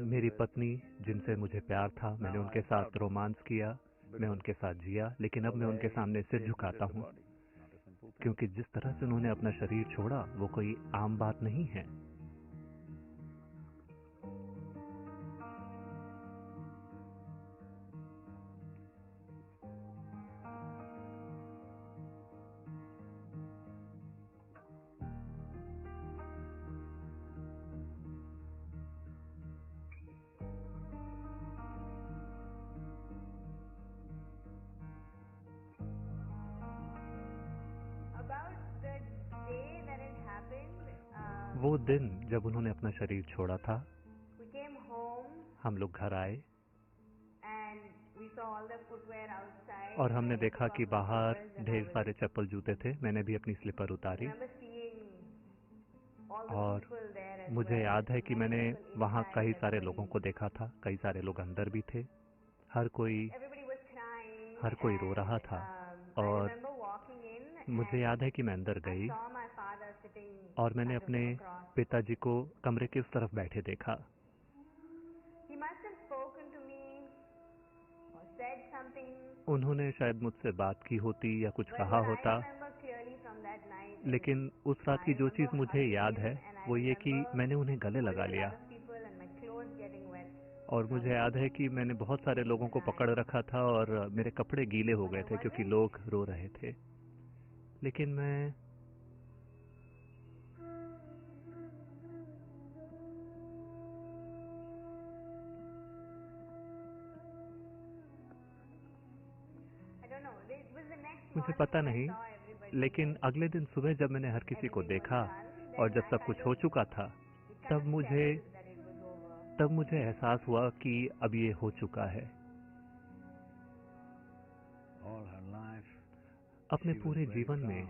मेरी पत्नी जिनसे मुझे प्यार था, मैंने उनके साथ रोमांस किया, मैं उनके साथ जिया, लेकिन अब मैं उनके सामने सिर झुकाता हूँ, क्योंकि जिस तरह से उन्होंने अपना शरीर छोड़ा वो कोई आम बात नहीं है। वो दिन जब उन्होंने अपना शरीर छोड़ा था, हम लोग घर आए और हमने देखा कि बाहर ढेर सारे चप्पल जूते थे। मैंने भी अपनी स्लीपर उतारी और मुझे याद है कि मैंने वहाँ कई सारे लोगों को देखा था, कई सारे लोग अंदर भी थे, हर कोई रो रहा था। और मुझे याद है कि मैं अंदर गई और मैंने अपने पिताजी को कमरे के उस तरफ बैठे देखा। उन्होंने शायद मुझसे बात की होती या कुछ कहा होता, लेकिन उस रात की जो चीज मुझे याद है वो ये कि मैंने उन्हें गले लगा लिया। और मुझे याद है कि मैंने बहुत सारे लोगों को पकड़ रखा था और मेरे कपड़े गीले हो गए थे क्योंकि लोग रो रहे थे। लेकिन मुझे पता नहीं, लेकिन अगले दिन सुबह जब मैंने हर किसी को देखा और जब सब कुछ हो चुका था, तब मुझे एहसास हुआ कि अब ये हो चुका है। अपने पूरे जीवन में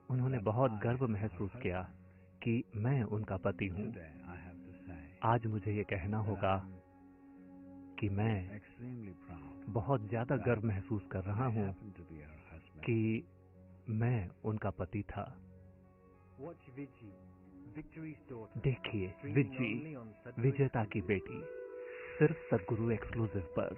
उन्होंने बहुत गर्व महसूस किया कि मैं उनका पति हूँ। आज मुझे ये कहना होगा कि मैं बहुत ज्यादा गर्व महसूस कर रहा हूँ कि मैं उनका पति था। देखिए विजेता की बेटी, सिर्फ सदगुरु एक्सक्लूसिव पर।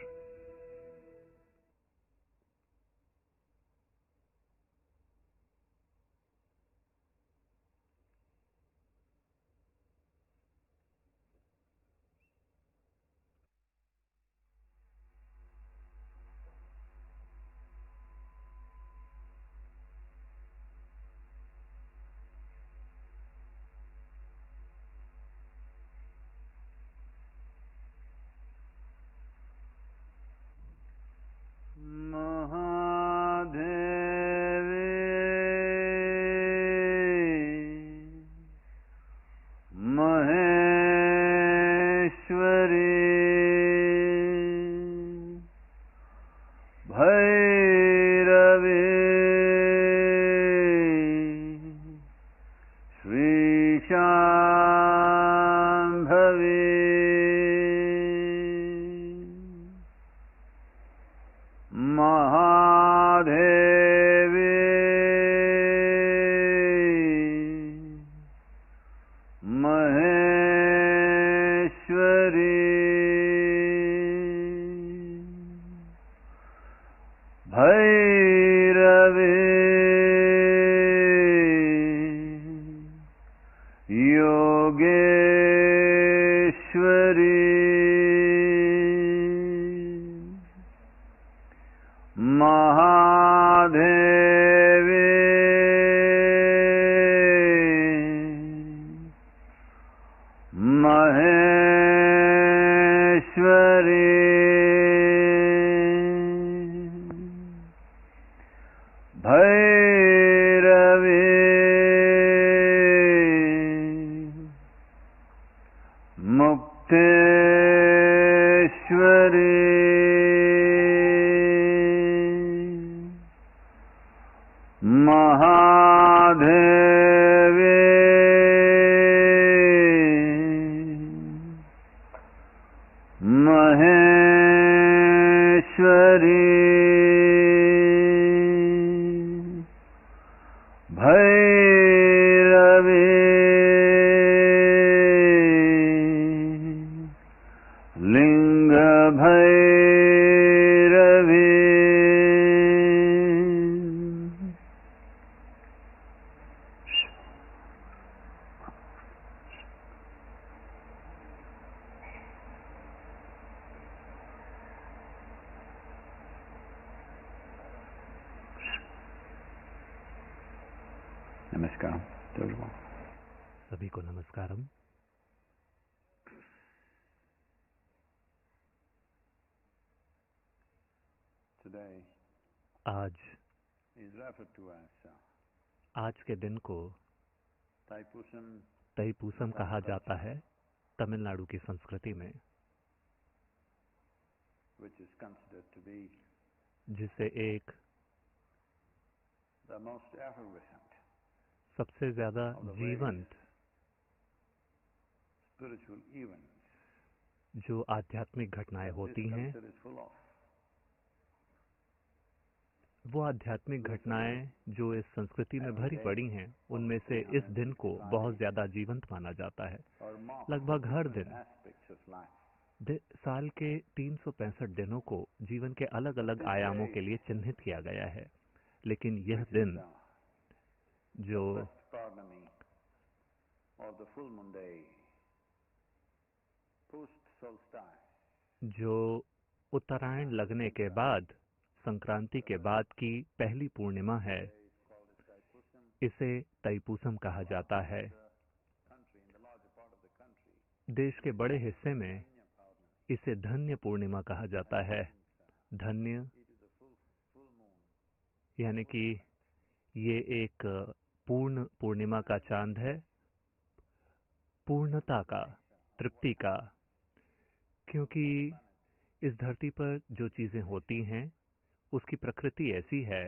महादेवी महेश्वरी भैरवी योगेश्वरी महादेवी महेश्वरी भैरवी मुक्तेश्वरी महादेवी महेश्वरी भैरवी लिंग भैरवी नमस्कार सभी को नमस्कारम। आज आज के दिन को तैपूसम कहा जाता है तमिलनाडु की संस्कृति में, जिसे एक सबसे ज्यादा जीवंत जो आध्यात्मिक घटनाएं होती हैं, वो आध्यात्मिक घटनाएं जो इस संस्कृति में भरी पड़ी हैं, उनमें से इस दिन को बहुत ज्यादा जीवंत माना जाता है। लगभग हर दिन साल के 365 दिनों को जीवन के अलग अलग आयामों के लिए चिन्हित किया गया है, लेकिन यह दिन जो उत्तरायण लगने के बाद, संक्रांति के बाद की पहली पूर्णिमा है, इसे तैपूसम कहा जाता है। देश के बड़े हिस्से में इसे धन्य पूर्णिमा कहा जाता है। धन्य यानी कि ये एक पूर्ण पूर्णिमा का चांद है, पूर्णता का, तृप्ति का, क्योंकि इस धरती पर जो चीजें होती हैं उसकी प्रकृति ऐसी है।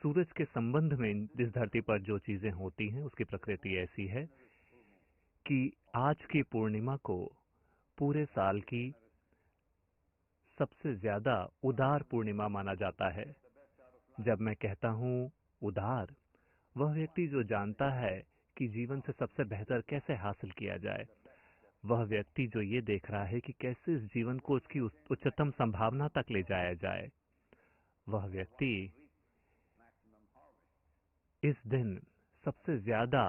सूरज के संबंध में इस धरती पर जो चीजें होती हैं उसकी प्रकृति ऐसी है कि आज की पूर्णिमा को पूरे साल की सबसे ज्यादा उदार पूर्णिमा माना जाता है। जब मैं कहता हूँ उदार, वह व्यक्ति जो जानता है कि जीवन से सबसे बेहतर कैसे हासिल किया जाए, वह व्यक्ति जो ये देख रहा है कि कैसे इस जीवन को उसकी उच्चतम संभावना तक ले जाया जाए, वह व्यक्ति इस दिन सबसे ज्यादा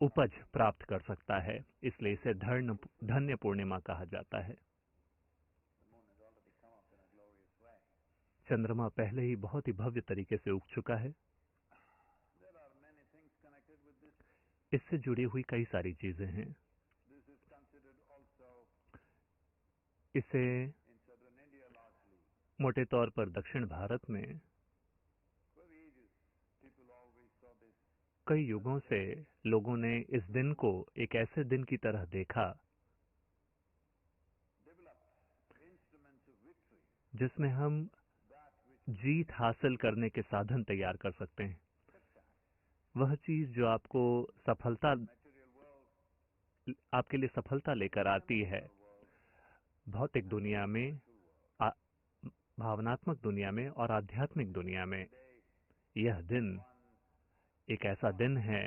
उपज प्राप्त कर सकता है। इसलिए इसे धन्य पूर्णिमा कहा जाता है। चंद्रमा पहले ही बहुत ही भव्य तरीके से उग चुका है। इससे जुड़ी हुई कई सारी चीजें हैं। इसे मोटे तौर पर दक्षिण भारत में कई युगों से लोगों ने इस दिन को एक ऐसे दिन की तरह देखा जिसमें हम जीत हासिल करने के साधन तैयार कर सकते हैं। वह चीज जो आपके लिए सफलता लेकर आती है। भौतिक दुनिया में भावनात्मक दुनिया में और आध्यात्मिक दुनिया में यह दिन एक ऐसा दिन है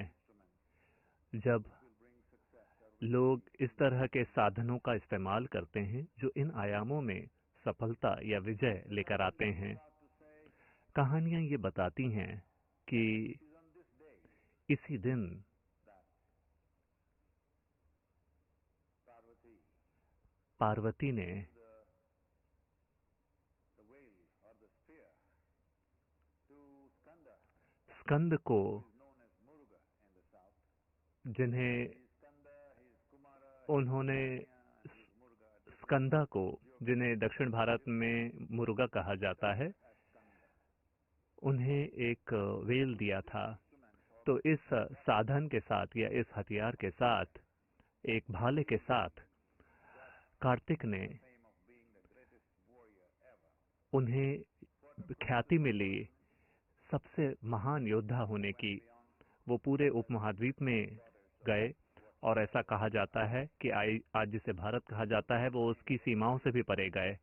जब लोग इस तरह के साधनों का इस्तेमाल करते हैं जो इन आयामों में सफलता या विजय लेकर आते हैं। कहानियां ये बताती हैं कि इसी दिन पार्वती ने स्कंद को, उन्होंने स्कंदा को, जिन्हें दक्षिण भारत में मुर्गा कहा जाता है, उन्हें एक वेल दिया था। तो इस साधन के साथ या इस हथियार के साथ, एक भाले के साथ, कार्तिक ने उन्हें ख्याति मिली सबसे महान योद्धा होने की। वो पूरे उपमहाद्वीप में गए और ऐसा कहा जाता है कि आज जिसे भारत कहा जाता है वो उसकी सीमाओं से भी परे गए,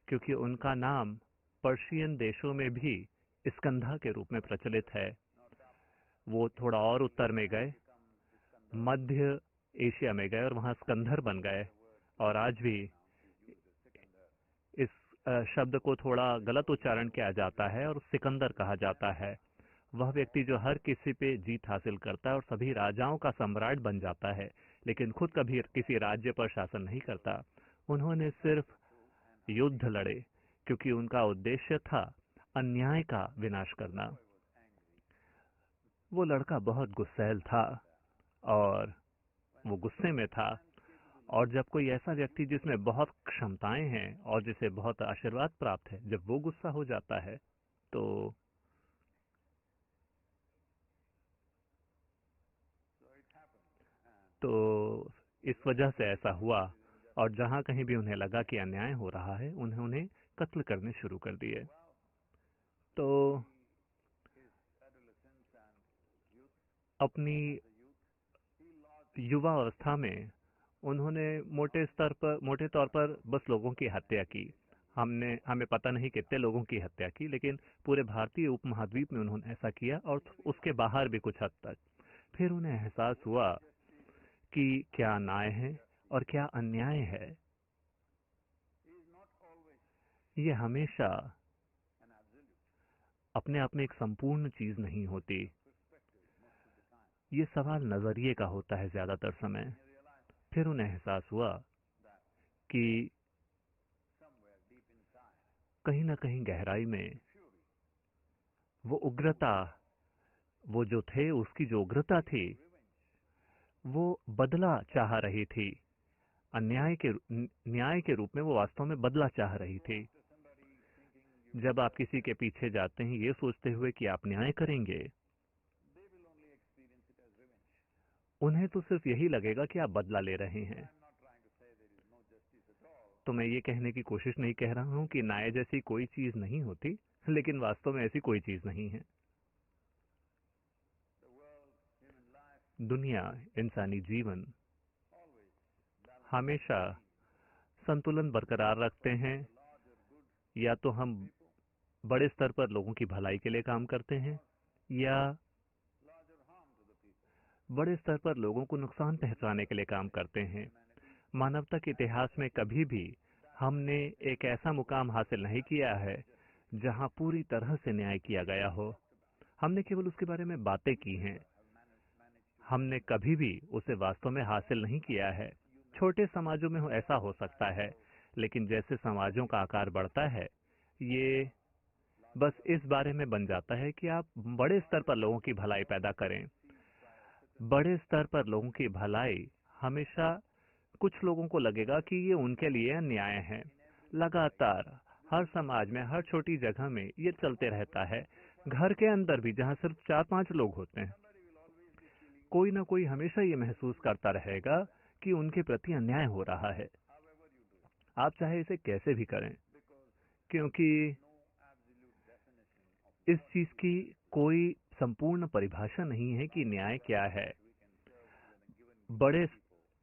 क्योंकि उनका नाम पर्शियन देशों में भी स्कंधा के रूप में प्रचलित है। वो थोड़ा और उत्तर में गए, मध्य एशिया में गए और वहां स्कंधर बन गए। और आज भी इस शब्द को थोड़ा गलत उच्चारण किया जाता है और सिकंदर कहा जाता है। वह व्यक्ति जो हर किसी पे जीत हासिल करता है और सभी राजाओं का सम्राट बन जाता है, लेकिन खुद कभी किसी राज्य पर शासन नहीं करता। उन्होंने सिर्फ युद्ध लड़े क्योंकि उनका उद्देश्य था अन्याय का विनाश करना। वो लड़का बहुत गुस्सैल था और वो गुस्से में था, और जब कोई ऐसा व्यक्ति जिसमें बहुत क्षमताएं हैं और जिसे बहुत आशीर्वाद प्राप्त है, जब वो गुस्सा हो जाता है तो इस वजह से ऐसा हुआ। और जहां कहीं भी उन्हें लगा कि अन्याय हो रहा है, उन्होंने कत्ल करने शुरू कर दिए। तो अपनी युवा अवस्था में उन्होंने मोटे तौर पर बस लोगों की हत्या की। हमें पता नहीं कितने लोगों की हत्या की, लेकिन पूरे भारतीय उपमहाद्वीप में उन्होंने ऐसा किया और उसके बाहर भी कुछ हद तक। फिर उन्हें एहसास हुआ कि क्या न्याय है और क्या अन्याय है। ये हमेशा अपने आप में एक संपूर्ण चीज नहीं होती। ये सवाल नजरिए का होता है ज्यादातर समय। फिर उन्हें एहसास हुआ कि कहीं ना कहीं गहराई में वो उग्रता, वो जो थे उसकी जो उग्रता थी, वो बदला चाह रही थी। न्याय के रूप में वो वास्तव में बदला चाह रही थी। जब आप किसी के पीछे जाते हैं ये सोचते हुए कि आप न्याय करेंगे, उन्हें तो सिर्फ यही लगेगा कि आप बदला ले रहे हैं। तो मैं ये कहने की कोशिश नहीं कर रहा हूं कि न्याय जैसी कोई चीज नहीं होती, लेकिन वास्तव में ऐसी कोई चीज नहीं है। दुनिया, इंसानी जीवन हमेशा संतुलन बरकरार रखते हैं। या तो हम बड़े स्तर पर लोगों की भलाई के लिए काम करते हैं, या बड़े स्तर पर लोगों को नुकसान पहुंचाने के लिए काम करते हैं। मानवता के इतिहास में कभी भी हमने एक ऐसा मुकाम हासिल नहीं किया है जहां पूरी तरह से न्याय किया गया हो। हमने केवल उसके बारे में बातें की हैं, हमने कभी भी उसे वास्तव में हासिल नहीं किया है। छोटे समाजों में ऐसा हो सकता है, लेकिन जैसे समाजों का आकार बढ़ता है, ये बस इस बारे में बन जाता है कि आप बड़े स्तर पर लोगों की भलाई पैदा करें। बड़े स्तर पर लोगों की भलाई हमेशा कुछ लोगों को लगेगा कि ये उनके लिए अन्याय है। लगातार हर समाज में, हर छोटी जगह में ये चलते रहता है। घर के अंदर भी, जहां सिर्फ 4-5 लोग होते हैं, कोई ना कोई हमेशा ये महसूस करता रहेगा कि उनके प्रति अन्याय हो रहा है, आप चाहे इसे कैसे भी करें, क्योंकि इस चीज की कोई संपूर्ण परिभाषा नहीं है कि न्याय क्या है। बड़े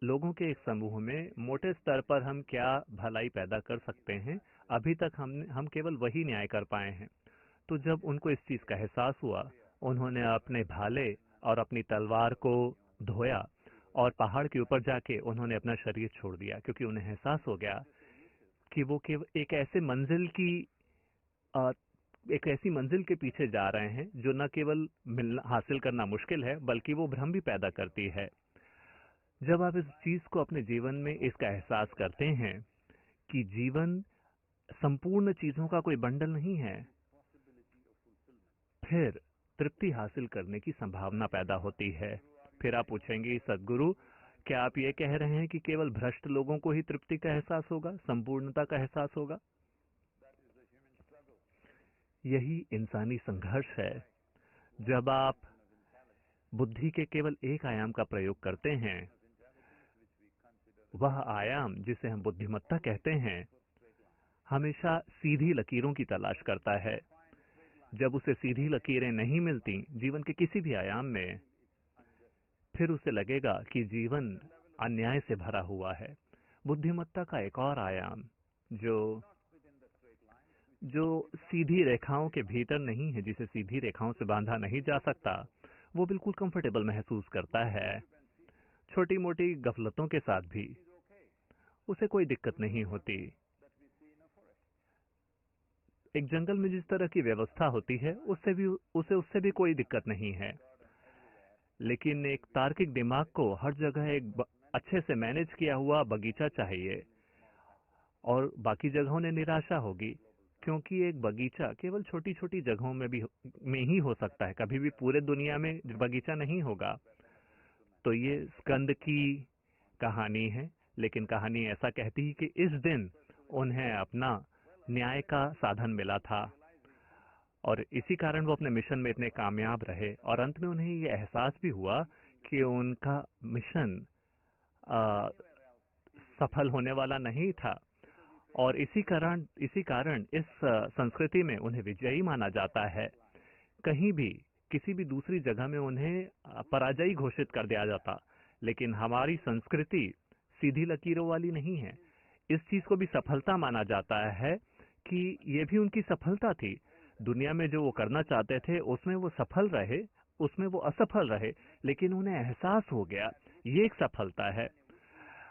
लोगों के एक समूह में मोटे स्तर पर हम क्या भलाई पैदा कर सकते हैं अभी तक हम केवल वही न्याय कर पाए हैं। तो जब उनको इस चीज का एहसास हुआ, उन्होंने अपने भाले और अपनी तलवार को धोया और पहाड़ के ऊपर जाके उन्होंने अपना शरीर छोड़ दिया, क्योंकि उन्हें एहसास हो गया कि वो केवल एक ऐसी मंजिल के पीछे जा रहे हैं जो न केवल हासिल करना मुश्किल है, बल्कि वो भ्रम भी पैदा करती है। जब आप इस चीज को अपने जीवन में इसका एहसास करते हैं कि जीवन संपूर्ण चीजों का कोई बंडल नहीं है, फिर तृप्ति हासिल करने की संभावना पैदा होती है। फिर आप पूछेंगे, सद्गुरु, क्या आप ये कह रहे हैं कि केवल भ्रष्ट लोगों को ही तृप्ति का एहसास होगा, संपूर्णता का एहसास होगा? यही इंसानी संघर्ष है। जब आप बुद्धि के केवल एक आयाम का प्रयोग करते हैं, वह आयाम जिसे हम बुद्धिमत्ता कहते हैं, हमेशा सीधी लकीरों की तलाश करता है। जब उसे सीधी लकीरें नहीं मिलती जीवन के किसी भी आयाम में, फिर उसे लगेगा कि जीवन अन्याय से भरा हुआ है। बुद्धिमत्ता का एक और आयाम जो सीधी रेखाओं के भीतर नहीं है, जिसे सीधी रेखाओं से बांधा नहीं जा सकता, वो बिल्कुल कंफर्टेबल महसूस करता है। छोटी मोटी गफलतों के साथ भी उसे कोई दिक्कत नहीं होती। एक जंगल में जिस तरह की व्यवस्था होती है, उससे भी कोई दिक्कत नहीं है। लेकिन एक तार्किक दिमाग को हर जगह एक अच्छे से मैनेज किया हुआ बगीचा चाहिए, और बाकी जगहों ने निराशा होगी, क्योंकि एक बगीचा केवल छोटी छोटी जगहों में ही हो सकता है, कभी भी पूरे दुनिया में बगीचा नहीं होगा। तो ये स्कंद की कहानी है, लेकिन कहानी ऐसा कहती है कि इस दिन उन्हें अपना न्याय का साधन मिला था, और इसी कारण वो अपने मिशन में इतने कामयाब रहे, और अंत में उन्हें ये एहसास भी हुआ कि उनका मिशन सफल होने वाला नहीं था, और इसी कारण इस संस्कृति में उन्हें विजयी माना जाता है। कहीं भी किसी भी दूसरी जगह में उन्हें पराजयी घोषित कर दिया जाता, लेकिन हमारी संस्कृति सीधी लकीरों वाली नहीं है। इस चीज को भी सफलता माना जाता है कि ये भी उनकी सफलता थी। दुनिया में जो वो करना चाहते थे उसमें वो सफल रहे, उसमें वो असफल रहे, लेकिन उन्हें एहसास हो गया, ये एक सफलता है।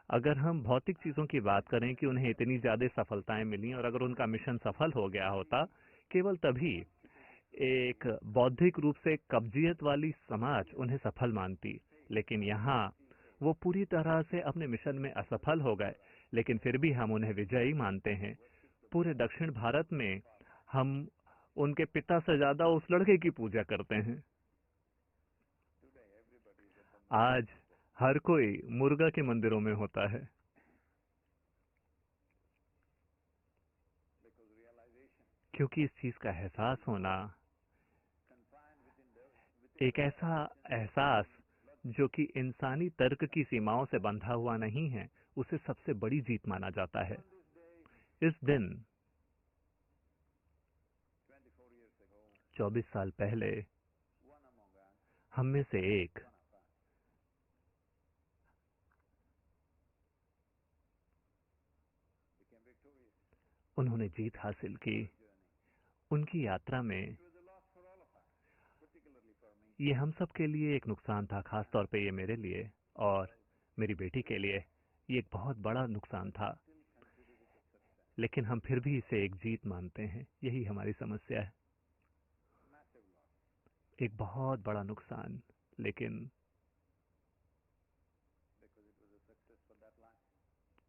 अगर हम भौतिक चीजों की बात करें कि उन्हें इतनी ज्यादा सफलताएं मिली, और अगर उनका मिशन सफल हो गया होता, केवल तभी एक बौद्धिक रूप से कब्जियत वाली समाज उन्हें सफल मानती। लेकिन यहाँ वो पूरी तरह से अपने मिशन में असफल हो गए, लेकिन फिर भी हम उन्हें विजयी मानते हैं। पूरे दक्षिण भारत में हम उनके पिता से ज्यादा उस लड़के की पूजा करते हैं। आज हर कोई मुर्गा के मंदिरों में होता है, क्योंकि इस चीज का एहसास होना, एक ऐसा एहसास जो कि इंसानी तर्क की सीमाओं से बंधा हुआ नहीं है, उसे सबसे बड़ी जीत माना जाता है। इस दिन 24 साल पहले हम में से एक उन्होंने जीत हासिल की। उनकी यात्रा में ये हम सब के लिए एक नुकसान था, खास तौर पे ये मेरे लिए और मेरी बेटी के लिए ये एक बहुत बड़ा नुकसान था, लेकिन हम फिर भी इसे एक जीत मानते हैं। यही हमारी समस्या है, एक बहुत बड़ा नुकसान, लेकिन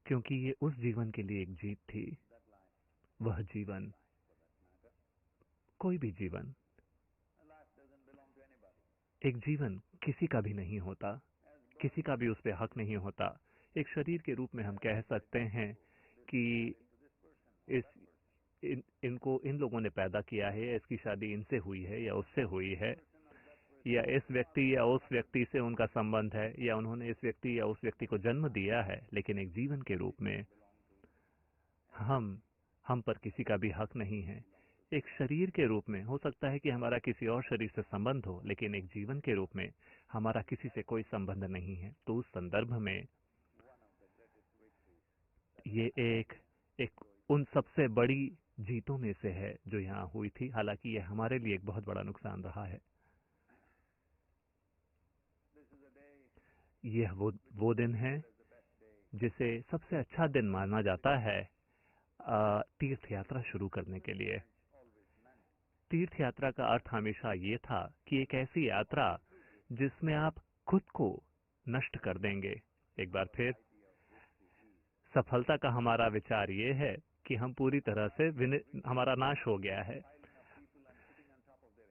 क्योंकि ये उस जीवन के लिए एक जीत थी। वह जीवन, कोई भी जीवन, एक जीवन किसी का भी नहीं होता, किसी का भी उस पर हक नहीं होता। एक शरीर के रूप में हम कह सकते हैं कि इनको इन लोगों ने पैदा किया है, या इसकी शादी इनसे हुई है या उससे हुई है, या इस व्यक्ति या उस व्यक्ति से उनका संबंध है, या उन्होंने इस व्यक्ति या उस व्यक्ति को जन्म दिया है, लेकिन एक जीवन के रूप में हम पर किसी का भी हक नहीं है। एक शरीर के रूप में हो सकता है कि हमारा किसी और शरीर से संबंध हो, लेकिन एक जीवन के रूप में हमारा किसी से कोई संबंध नहीं है। तो उस संदर्भ में ये एक उन सबसे बड़ी जीतों में से है जो यहाँ हुई थी। हालांकि यह हमारे लिए एक बहुत बड़ा नुकसान रहा है। यह वो दिन है जिसे सबसे अच्छा दिन माना जाता है तीर्थ यात्रा शुरू करने के लिए। तीर्थ यात्रा का अर्थ हमेशा ये था कि एक ऐसी यात्रा जिसमें आप खुद को नष्ट कर देंगे। एक बार फिर सफलता का हमारा विचार ये है कि हम पूरी तरह से हमारा नाश हो गया है।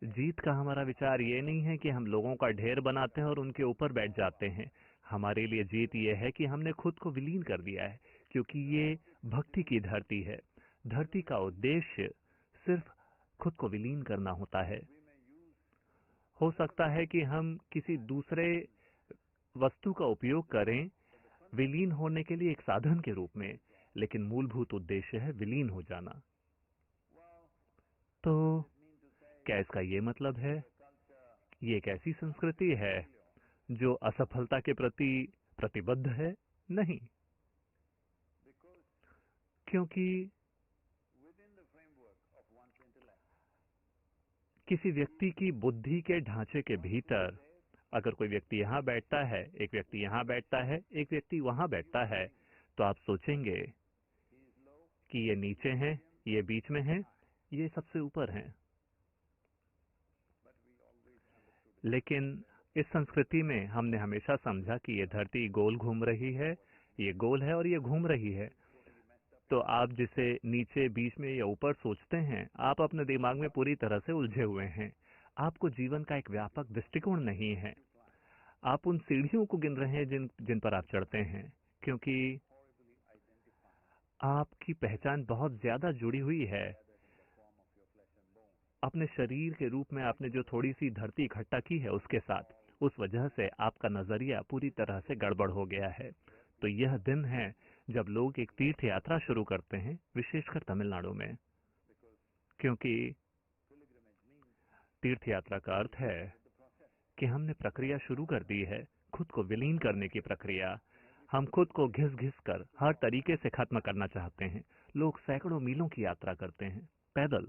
जीत का हमारा विचार ये नहीं है कि हम लोगों का ढेर बनाते हैं और उनके ऊपर बैठ जाते हैं। हमारे लिए जीत ये है कि हमने खुद को विलीन कर दिया है, क्योंकि ये भक्ति की धरती है। धरती का उद्देश्य सिर्फ खुद को विलीन करना होता है। हो सकता है कि हम किसी दूसरे वस्तु का उपयोग करें विलीन होने के लिए एक साधन के रूप में, लेकिन मूलभूत उद्देश्य है विलीन हो जाना। तो क्या इसका ये मतलब है ये एक ऐसी संस्कृति है जो असफलता के प्रति प्रतिबद्ध है? नहीं, क्योंकि किसी व्यक्ति की बुद्धि के ढांचे के भीतर अगर कोई व्यक्ति यहाँ बैठता है, एक व्यक्ति यहाँ बैठता है, एक व्यक्ति वहां बैठता है, तो आप सोचेंगे कि ये नीचे हैं, ये बीच में हैं, ये सबसे ऊपर हैं। लेकिन इस संस्कृति में हमने हमेशा समझा कि ये धरती गोल घूम रही है, ये गोल है और ये घूम रही है। तो आप जिसे नीचे, बीच में या ऊपर सोचते हैं, आप अपने दिमाग में पूरी तरह से उलझे हुए हैं। आपको जीवन का एक व्यापक दृष्टिकोण नहीं है। आप उन सीढ़ियों को गिन रहे हैं जिन पर आप चढ़ते हैं, क्योंकि आपकी पहचान बहुत ज्यादा जुड़ी हुई है अपने शरीर के रूप में। आपने जो थोड़ी सी धरती इकट्ठा की है उसके साथ, उस वजह से आपका नजरिया पूरी तरह से गड़बड़ हो गया है। तो यह दिन है जब लोग एक तीर्थ यात्रा शुरू करते हैं, विशेषकर तमिलनाडु में, क्योंकि तीर्थ यात्रा का अर्थ है कि हमने प्रक्रिया शुरू कर दी है, खुद को विलीन करने की प्रक्रिया। हम खुद को घिस घिस कर हर तरीके से खत्म करना चाहते हैं। लोग सैकड़ों मीलों की यात्रा करते हैं पैदल।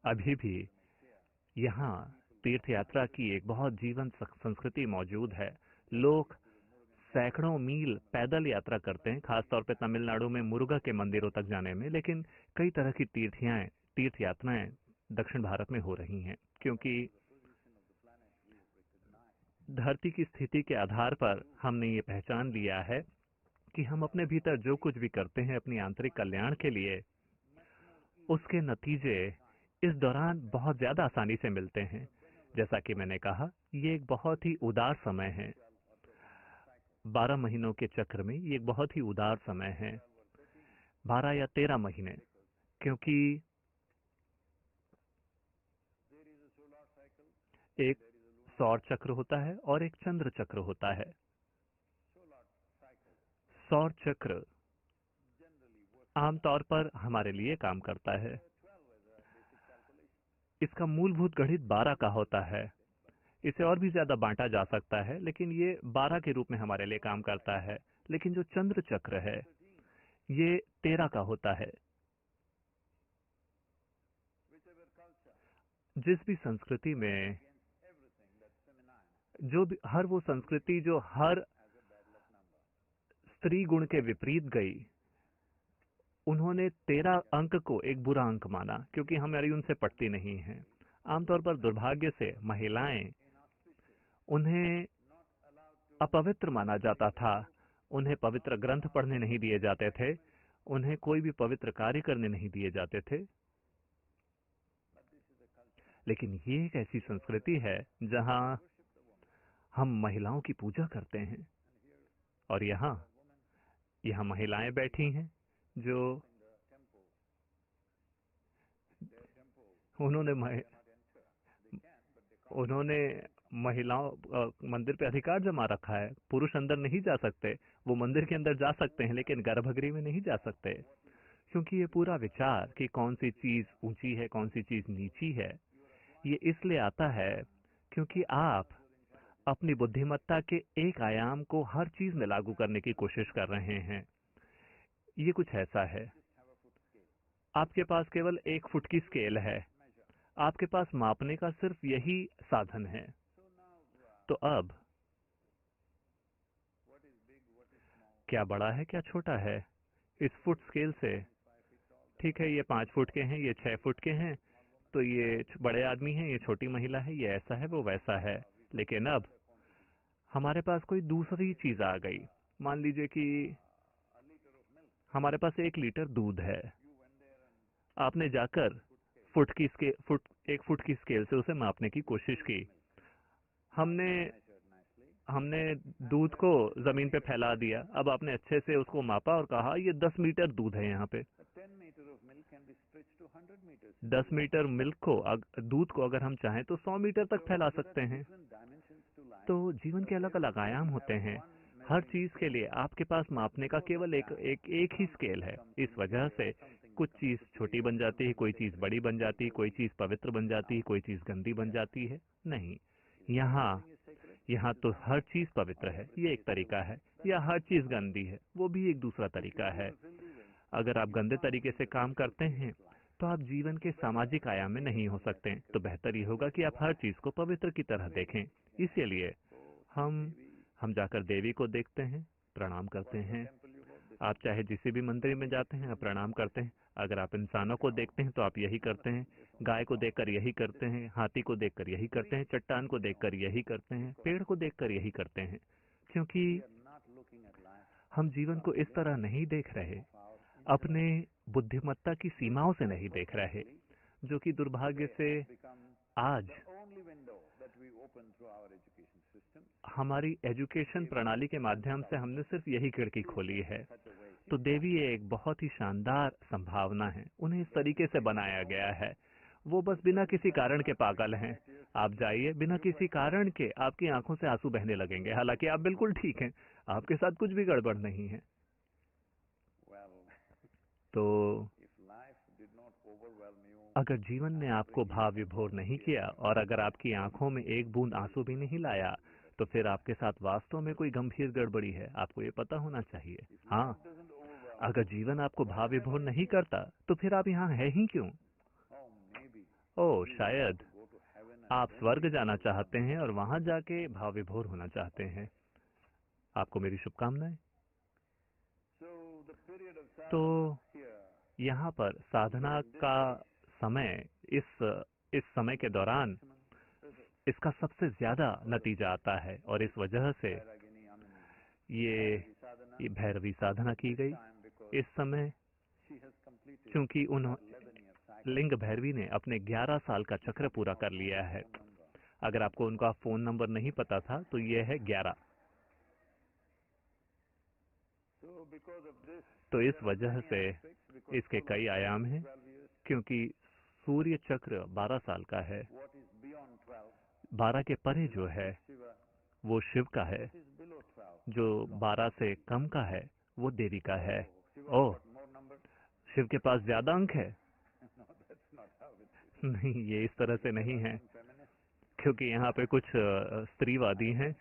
अभी भी यहाँ तीर्थ यात्रा की एक बहुत जीवंत संस्कृति मौजूद है। लोग सैकड़ों मील पैदल यात्रा करते हैं, खासतौर पे तमिलनाडु में मुरुगा के मंदिरों तक जाने में। लेकिन कई तरह की तीर्थ यात्राएं दक्षिण भारत में हो रही हैं, क्योंकि धरती की स्थिति के आधार पर हमने ये पहचान लिया है कि हम अपने भीतर जो कुछ भी करते हैं अपनी आंतरिक कल्याण के लिए, उसके नतीजे इस दौरान बहुत ज्यादा आसानी से मिलते हैं। जैसा कि मैंने कहा, ये एक बहुत ही उदार समय है। 12 महीनों के चक्र में ये एक बहुत ही उदार समय है, 12 या 13 महीने, क्योंकि एक सौर चक्र होता है और एक चंद्र चक्र होता है। सौर चक्र आमतौर पर हमारे लिए काम करता है। इसका मूलभूत गणित 12 का होता है। इसे और भी ज्यादा बांटा जा सकता है, लेकिन ये 12 के रूप में हमारे लिए काम करता है। लेकिन जो चंद्र चक्र है ये 13 का होता है। जिस भी संस्कृति में हर वो संस्कृति जो हर स्त्री गुण के विपरीत गई, उन्होंने 13 अंक को एक बुरा अंक माना, क्योंकि हमारी उनसे पटती नहीं है। आमतौर पर दुर्भाग्य से महिलाएं, उन्हें अपवित्र माना जाता था। उन्हें पवित्र ग्रंथ पढ़ने नहीं दिए जाते थे, उन्हें कोई भी पवित्र कार्य करने नहीं दिए जाते थे। लेकिन ये एक ऐसी संस्कृति है जहां हम महिलाओं की पूजा करते हैं, और यहाँ महिलाएं बैठी हैं जो उन्होंने महिलाओं मंदिर पे अधिकार जमा रखा है। पुरुष अंदर नहीं जा सकते। वो मंदिर के अंदर जा सकते हैं लेकिन गर्भगृह में नहीं जा सकते, क्योंकि ये पूरा विचार कि कौन सी चीज ऊंची है, कौन सी चीज नीची है, ये इसलिए आता है क्योंकि आप अपनी बुद्धिमत्ता के एक आयाम को हर चीज में लागू करने की कोशिश कर रहे हैं। ये कुछ ऐसा है, आपके पास केवल 1 फुट की स्केल है, आपके पास मापने का सिर्फ यही साधन है। तो अब क्या बड़ा है क्या छोटा है इस फुट स्केल से? ठीक है, ये 5 फुट के हैं, ये 6 फुट के हैं, तो ये बड़े आदमी हैं, ये छोटी महिला है, ये ऐसा है वो वैसा है। लेकिन अब हमारे पास कोई दूसरी चीज आ गई। मान लीजिए कि हमारे पास 1 लीटर दूध है, आपने जाकर 1 फुट की स्केल से उसे मापने की कोशिश की। हमने दूध को जमीन पे फैला दिया। अब आपने अच्छे से उसको मापा और कहा ये 10 मीटर दूध है यहाँ पे। 10 मीटर दूध को अगर हम चाहें तो 100 मीटर तक फैला सकते हैं। तो जीवन के अलग अलग आयाम होते हैं। हर चीज के लिए आपके पास मापने का केवल एक ही स्केल है। इस वजह से कुछ चीज छोटी बन जाती है, कोई चीज बड़ी बन जाती है, कोई चीज पवित्र बन जाती है, कोई चीज गंदी बन जाती है। नहीं, यहाँ तो हर चीज पवित्र है, ये एक तरीका है, या हर चीज गंदी है, वो भी एक दूसरा तरीका है। अगर आप गंदे तरीके से काम करते हैं तो आप जीवन के सामाजिक आयाम में नहीं हो सकते। तो बेहतर ये होगा कि आप हर चीज को पवित्र की तरह देखें। इसीलिए हम जाकर देवी को देखते हैं, प्रणाम करते हैं। आप चाहे जिस भी मंदिर में जाते हैं, आप प्रणाम करते हैं। अगर आप इंसानों को देखते हैं तो आप यही करते हैं। गाय को देखकर यही करते हैं, हाथी को देखकर यही करते हैं, चट्टान को देखकर यही करते हैं, पेड़ को देखकर यही करते हैं, क्योंकि हम जीवन को इस तरह नहीं देख रहे, अपने बुद्धिमत्ता की सीमाओं से नहीं देख रहे, जो कि दुर्भाग्य से आज हमारी एजुकेशन प्रणाली के माध्यम से हमने सिर्फ यही खिड़की खोली है। तो देवी एक बहुत ही शानदार संभावना है, उन्हें इस तरीके से बनाया गया है। वो बस बिना किसी कारण के पागल हैं। आप जाइए, बिना किसी कारण के आपकी आंखों से आंसू बहने लगेंगे, हालांकि आप बिल्कुल ठीक हैं, आपके साथ कुछ भी गड़बड़ नहीं है। तो अगर जीवन ने आपको भाव विभोर नहीं किया और अगर आपकी आंखों में एक बूंद आंसू भी नहीं लाया, तो फिर आपके साथ वास्तव में कोई गंभीर गड़बड़ी है। आपको ये पता होना चाहिए। हाँ, अगर जीवन आपको भाव विभोर नहीं करता तो फिर आप यहाँ है ही क्यों? ओह, शायद आप स्वर्ग जाना चाहते हैं और वहां जाके भाव विभोर होना चाहते हैं। आपको मेरी शुभकामनाएं। तो यहाँ पर साधना का समय, इस समय के दौरान इसका सबसे ज्यादा नतीजा आता है, और इस वजह से ये भैरवी साधना की गई इस समय, क्योंकि लिंग भैरवी ने अपने 11 साल का चक्र पूरा कर लिया है। अगर आपको उनका फोन नंबर नहीं पता था तो ये है 11। तो इस वजह से इसके कई आयाम हैं, क्योंकि सूर्य चक्र 12 साल का है। 12 के परे जो है वो शिव का है, जो 12 से कम का है वो देवी का है। ओह, शिव के पास ज्यादा अंक है? नहीं, ये इस तरह से नहीं है, क्योंकि यहाँ पे कुछ स्त्रीवादी हैं।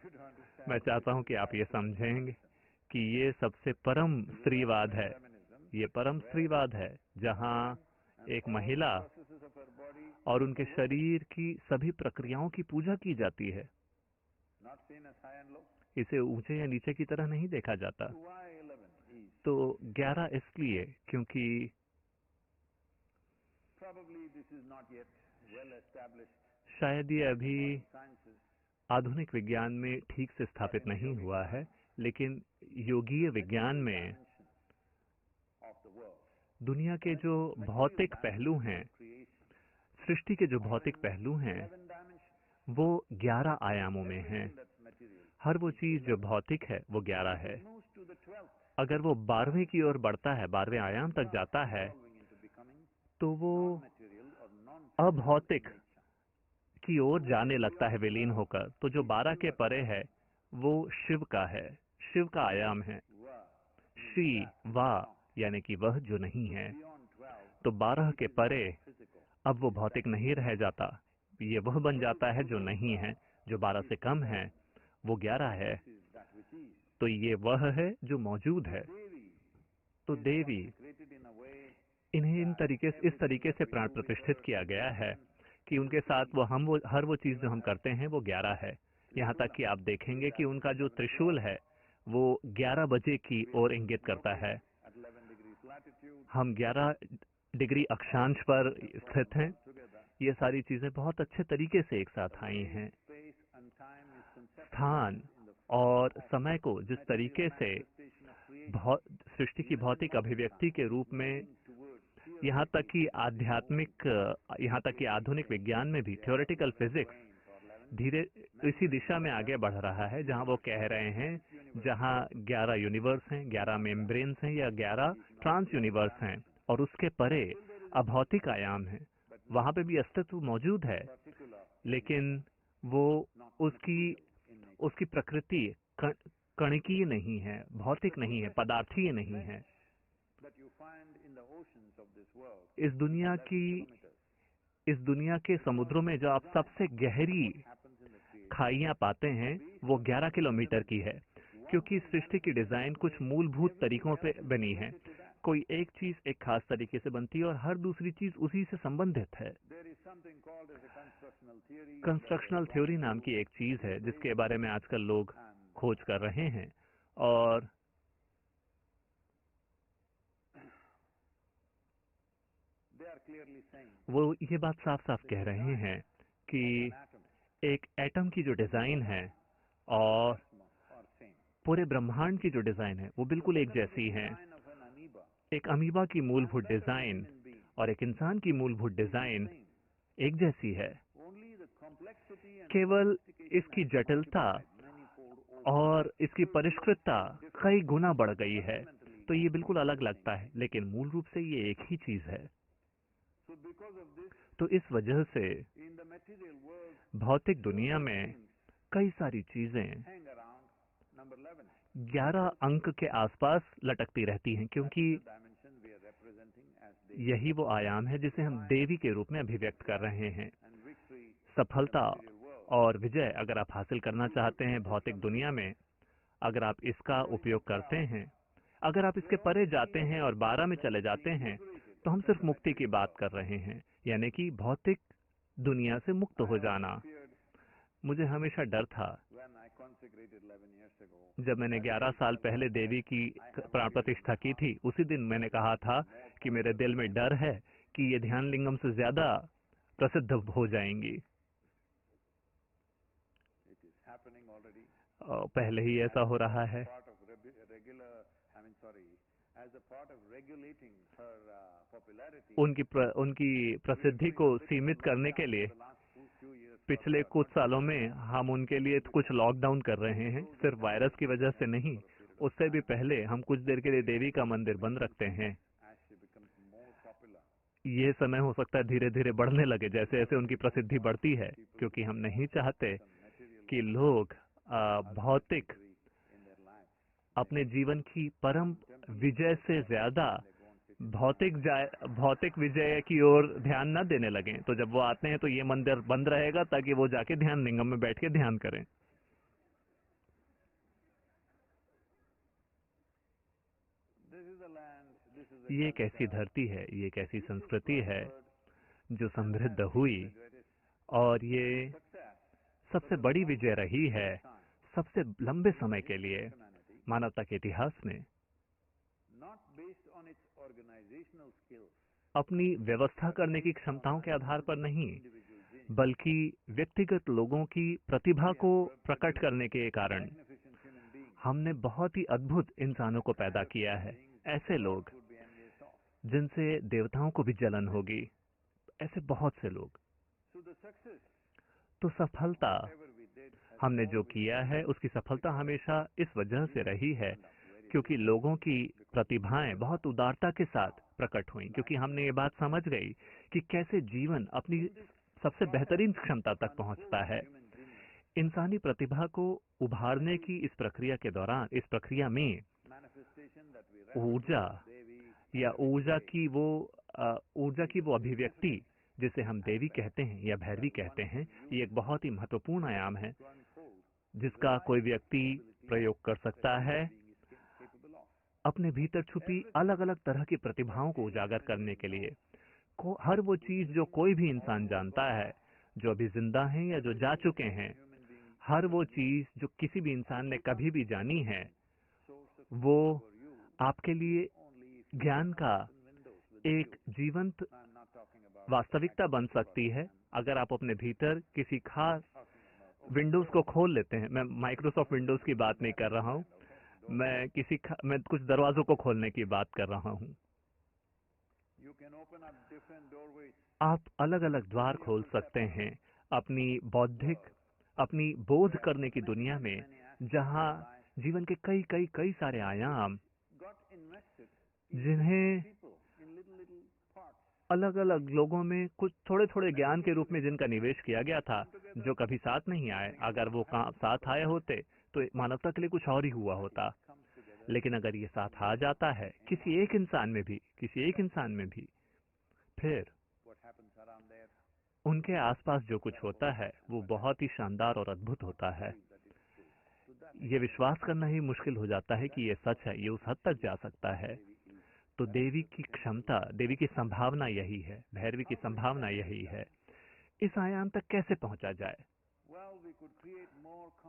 मैं चाहता हूँ कि आप ये समझेंगे कि ये सबसे परम स्त्रीवाद है। ये परम स्त्रीवाद है जहाँ एक महिला और उनके शरीर की सभी प्रक्रियाओं की पूजा की जाती है। इसे ऊंचे या नीचे की तरह नहीं देखा जाता। तो 11 इसलिए क्योंकि शायद ये अभी आधुनिक विज्ञान में ठीक से स्थापित नहीं हुआ है, लेकिन योगीय विज्ञान में दुनिया के जो भौतिक पहलू हैं, सृष्टि के जो भौतिक पहलू हैं, वो 11 आयामों में हैं। हर वो चीज जो भौतिक है वो 11 है। अगर वो 12वें की ओर बढ़ता है, 12वें आयाम तक जाता है, तो वो अभौतिक की ओर जाने लगता है विलीन होकर। तो जो 12 के परे है वो शिव का है, शिव का आयाम है। श्री वा यानी कि वह जो नहीं है। तो 12 के परे अब वो भौतिक नहीं रह जाता, ये वह बन जाता है जो नहीं है। जो 12 से कम है वो 11 है। तो ये वह है जो मौजूद है। तो देवी, इन्हें इस तरीके से प्राण प्रतिष्ठित किया गया है कि उनके साथ वो हर वो चीज जो हम करते हैं वो 11 है। यहाँ तक कि आप देखेंगे कि उनका जो त्रिशूल है वो 11 बजे की ओर इंगित करता है। हम 11 डिग्री अक्षांश पर स्थित हैं। ये सारी चीजें बहुत अच्छे तरीके से एक साथ आई हैं। स्थान और समय को जिस तरीके से सृष्टि की भौतिक अभिव्यक्ति के रूप में, यहाँ तक कि आधुनिक विज्ञान में भी थ्योरेटिकल फिजिक्स धीरे इसी दिशा में आगे बढ़ रहा है, जहां वो कह रहे हैं जहां 11 यूनिवर्स हैं, 11 मेम्ब्रेन्स हैं या 11 ट्रांस यूनिवर्स हैं और उसके परे अभौतिक आयाम है, वहां पे भी अस्तित्व मौजूद है, लेकिन वो उसकी प्रकृति कणिकीय नहीं है, भौतिक नहीं है, पदार्थीय नहीं है। इस दुनिया के समुद्रों में जो आप सबसे गहरी खाइयां पाते हैं वो 11 किलोमीटर की है, क्योंकि सृष्टि की डिजाइन कुछ मूलभूत तरीकों पे बनी है। कोई एक चीज एक खास तरीके से बनती है और हर दूसरी चीज उसी से संबंधित है। कंस्ट्रक्शनल थ्योरी नाम की एक चीज है जिसके बारे में आजकल लोग खोज कर रहे हैं, और वो ये बात साफ साफ कह रहे हैं कि एक एटम की जो डिजाइन है और पूरे ब्रह्मांड की जो डिजाइन है वो बिल्कुल एक जैसी है। एक अमीबा की मूलभूत डिजाइन और एक इंसान की मूलभूत डिजाइन एक जैसी है, केवल इसकी जटिलता और इसकी परिष्कृतता कई गुना बढ़ गई है, तो ये बिल्कुल अलग लगता है, लेकिन मूल रूप से ये एक ही चीज है। तो इस वजह से भौतिक दुनिया में कई सारी चीजें 11 अंक के आसपास लटकती रहती हैं, क्योंकि यही वो आयाम है जिसे हम देवी के रूप में अभिव्यक्त कर रहे हैं। सफलता और विजय अगर आप हासिल करना चाहते हैं भौतिक दुनिया में, अगर आप इसका उपयोग करते हैं, अगर आप इसके परे जाते हैं और 12 में चले जाते हैं, तो हम सिर्फ मुक्ति की बात कर रहे हैं, यानी कि भौतिक दुनिया से मुक्त हो जाना। मुझे हमेशा डर था जब मैंने 11 साल पहले देवी की प्राण प्रतिष्ठा की थी। उसी दिन मैंने कहा था कि मेरे दिल में डर है कि ये ध्यान लिंगम से ज्यादा प्रसिद्ध हो जाएंगी। पहले ही ऐसा हो रहा है। उनकी प्रसिद्धि को सीमित करने के लिए पिछले कुछ सालों में हम उनके लिए कुछ लॉकडाउन कर रहे हैं, सिर्फ वायरस की वजह से नहीं, उससे भी पहले हम कुछ देर के लिए देवी का मंदिर बंद रखते हैं। ये समय हो सकता है धीरे धीरे बढ़ने लगे जैसे जैसे उनकी प्रसिद्धि बढ़ती है, क्योंकि हम नहीं चाहते कि लोग भौतिक अपने जीवन की परम विजय से ज्यादा भौतिक विजय की ओर ध्यान न देने लगे। तो जब वो आते हैं तो ये मंदिर बंद रहेगा ताकि वो जाके ध्यान लिंगम में बैठ के ध्यान करें। ये एक ऐसी धरती है, ये एक ऐसी संस्कृति है जो समृद्ध हुई, और ये सबसे बड़ी विजय रही है सबसे लंबे समय के लिए मानवता के इतिहास में। अपनी व्यवस्था करने की क्षमताओं के आधार पर नहीं, बल्कि व्यक्तिगत लोगों की प्रतिभा को प्रकट करने के कारण हमने बहुत ही अद्भुत इंसानों को पैदा किया है। ऐसे लोग जिनसे देवताओं को भी जलन होगी, ऐसे बहुत से लोग। तो सफलता, हमने जो किया है उसकी सफलता हमेशा इस वजह से रही है क्योंकि लोगों की प्रतिभाएं बहुत उदारता के साथ प्रकट हुई, क्योंकि हमने ये बात समझ गई कि कैसे जीवन अपनी सबसे बेहतरीन क्षमता तक पहुंचता है। इंसानी प्रतिभा को उभारने की इस प्रक्रिया के दौरान, इस प्रक्रिया में ऊर्जा की वो अभिव्यक्ति जिसे हम देवी कहते हैं या भैरवी कहते हैं, ये एक बहुत ही महत्वपूर्ण आयाम है जिसका कोई व्यक्ति प्रयोग कर सकता है अपने भीतर छुपी अलग अलग तरह की प्रतिभाओं को उजागर करने के लिए। हर वो चीज जो कोई भी इंसान जानता है, जो अभी जिंदा हैं या जो जा चुके हैं, हर वो चीज जो किसी भी इंसान ने कभी भी जानी है, वो आपके लिए ज्ञान का एक जीवंत वास्तविकता बन सकती है अगर आप अपने भीतर किसी खास विंडोज को खोल लेते हैं। मैं माइक्रोसॉफ्ट विंडोज की बात नहीं कर रहा हूं, मैं कुछ दरवाजों को खोलने की बात कर रहा हूं। आप अलग अलग द्वार खोल सकते हैं अपनी बौद्धिक, अपनी बोध करने की दुनिया में, जहां जीवन के कई कई कई सारे आयाम, जिन्हें अलग अलग लोगों में कुछ थोड़े थोड़े ज्ञान के रूप में जिनका निवेश किया गया था, जो कभी साथ नहीं आए। अगर वो साथ आए होते तो मानवता के लिए कुछ और ही हुआ होता। लेकिन अगर ये साथ आ जाता है किसी एक इंसान में भी, फिर उनके आसपास जो कुछ होता है वो बहुत ही शानदार और अद्भुत होता है। ये विश्वास करना ही मुश्किल हो जाता है कि ये सच है, ये उस हद तक जा सकता है। तो देवी की क्षमता, देवी की संभावना यही है, भैरवी की संभावना यही है। इस आयाम तक कैसे पहुंचा जाए?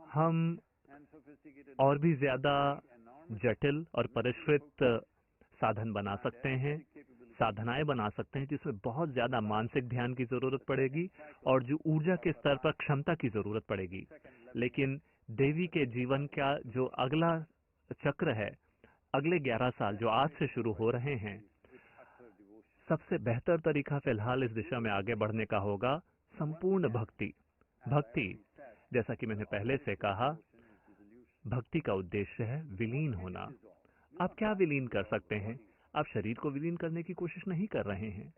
हम और भी ज्यादा जटिल और परिष्कृत साधन बना सकते हैं, साधनाएं बना सकते हैं, जिसमें बहुत ज्यादा मानसिक ध्यान की जरूरत पड़ेगी और जो ऊर्जा के स्तर पर क्षमता की जरूरत पड़ेगी। लेकिन देवी के जीवन का जो अगला चक्र है, अगले 11 साल जो आज से शुरू हो रहे हैं, सबसे बेहतर तरीका फिलहाल इस दिशा में आगे बढ़ने का होगा संपूर्ण भक्ति। भक्ति, जैसा कि मैंने पहले से कहा, भक्ति का उद्देश्य है विलीन होना। आप क्या विलीन कर सकते हैं? आप शरीर को विलीन करने की कोशिश नहीं कर रहे हैं।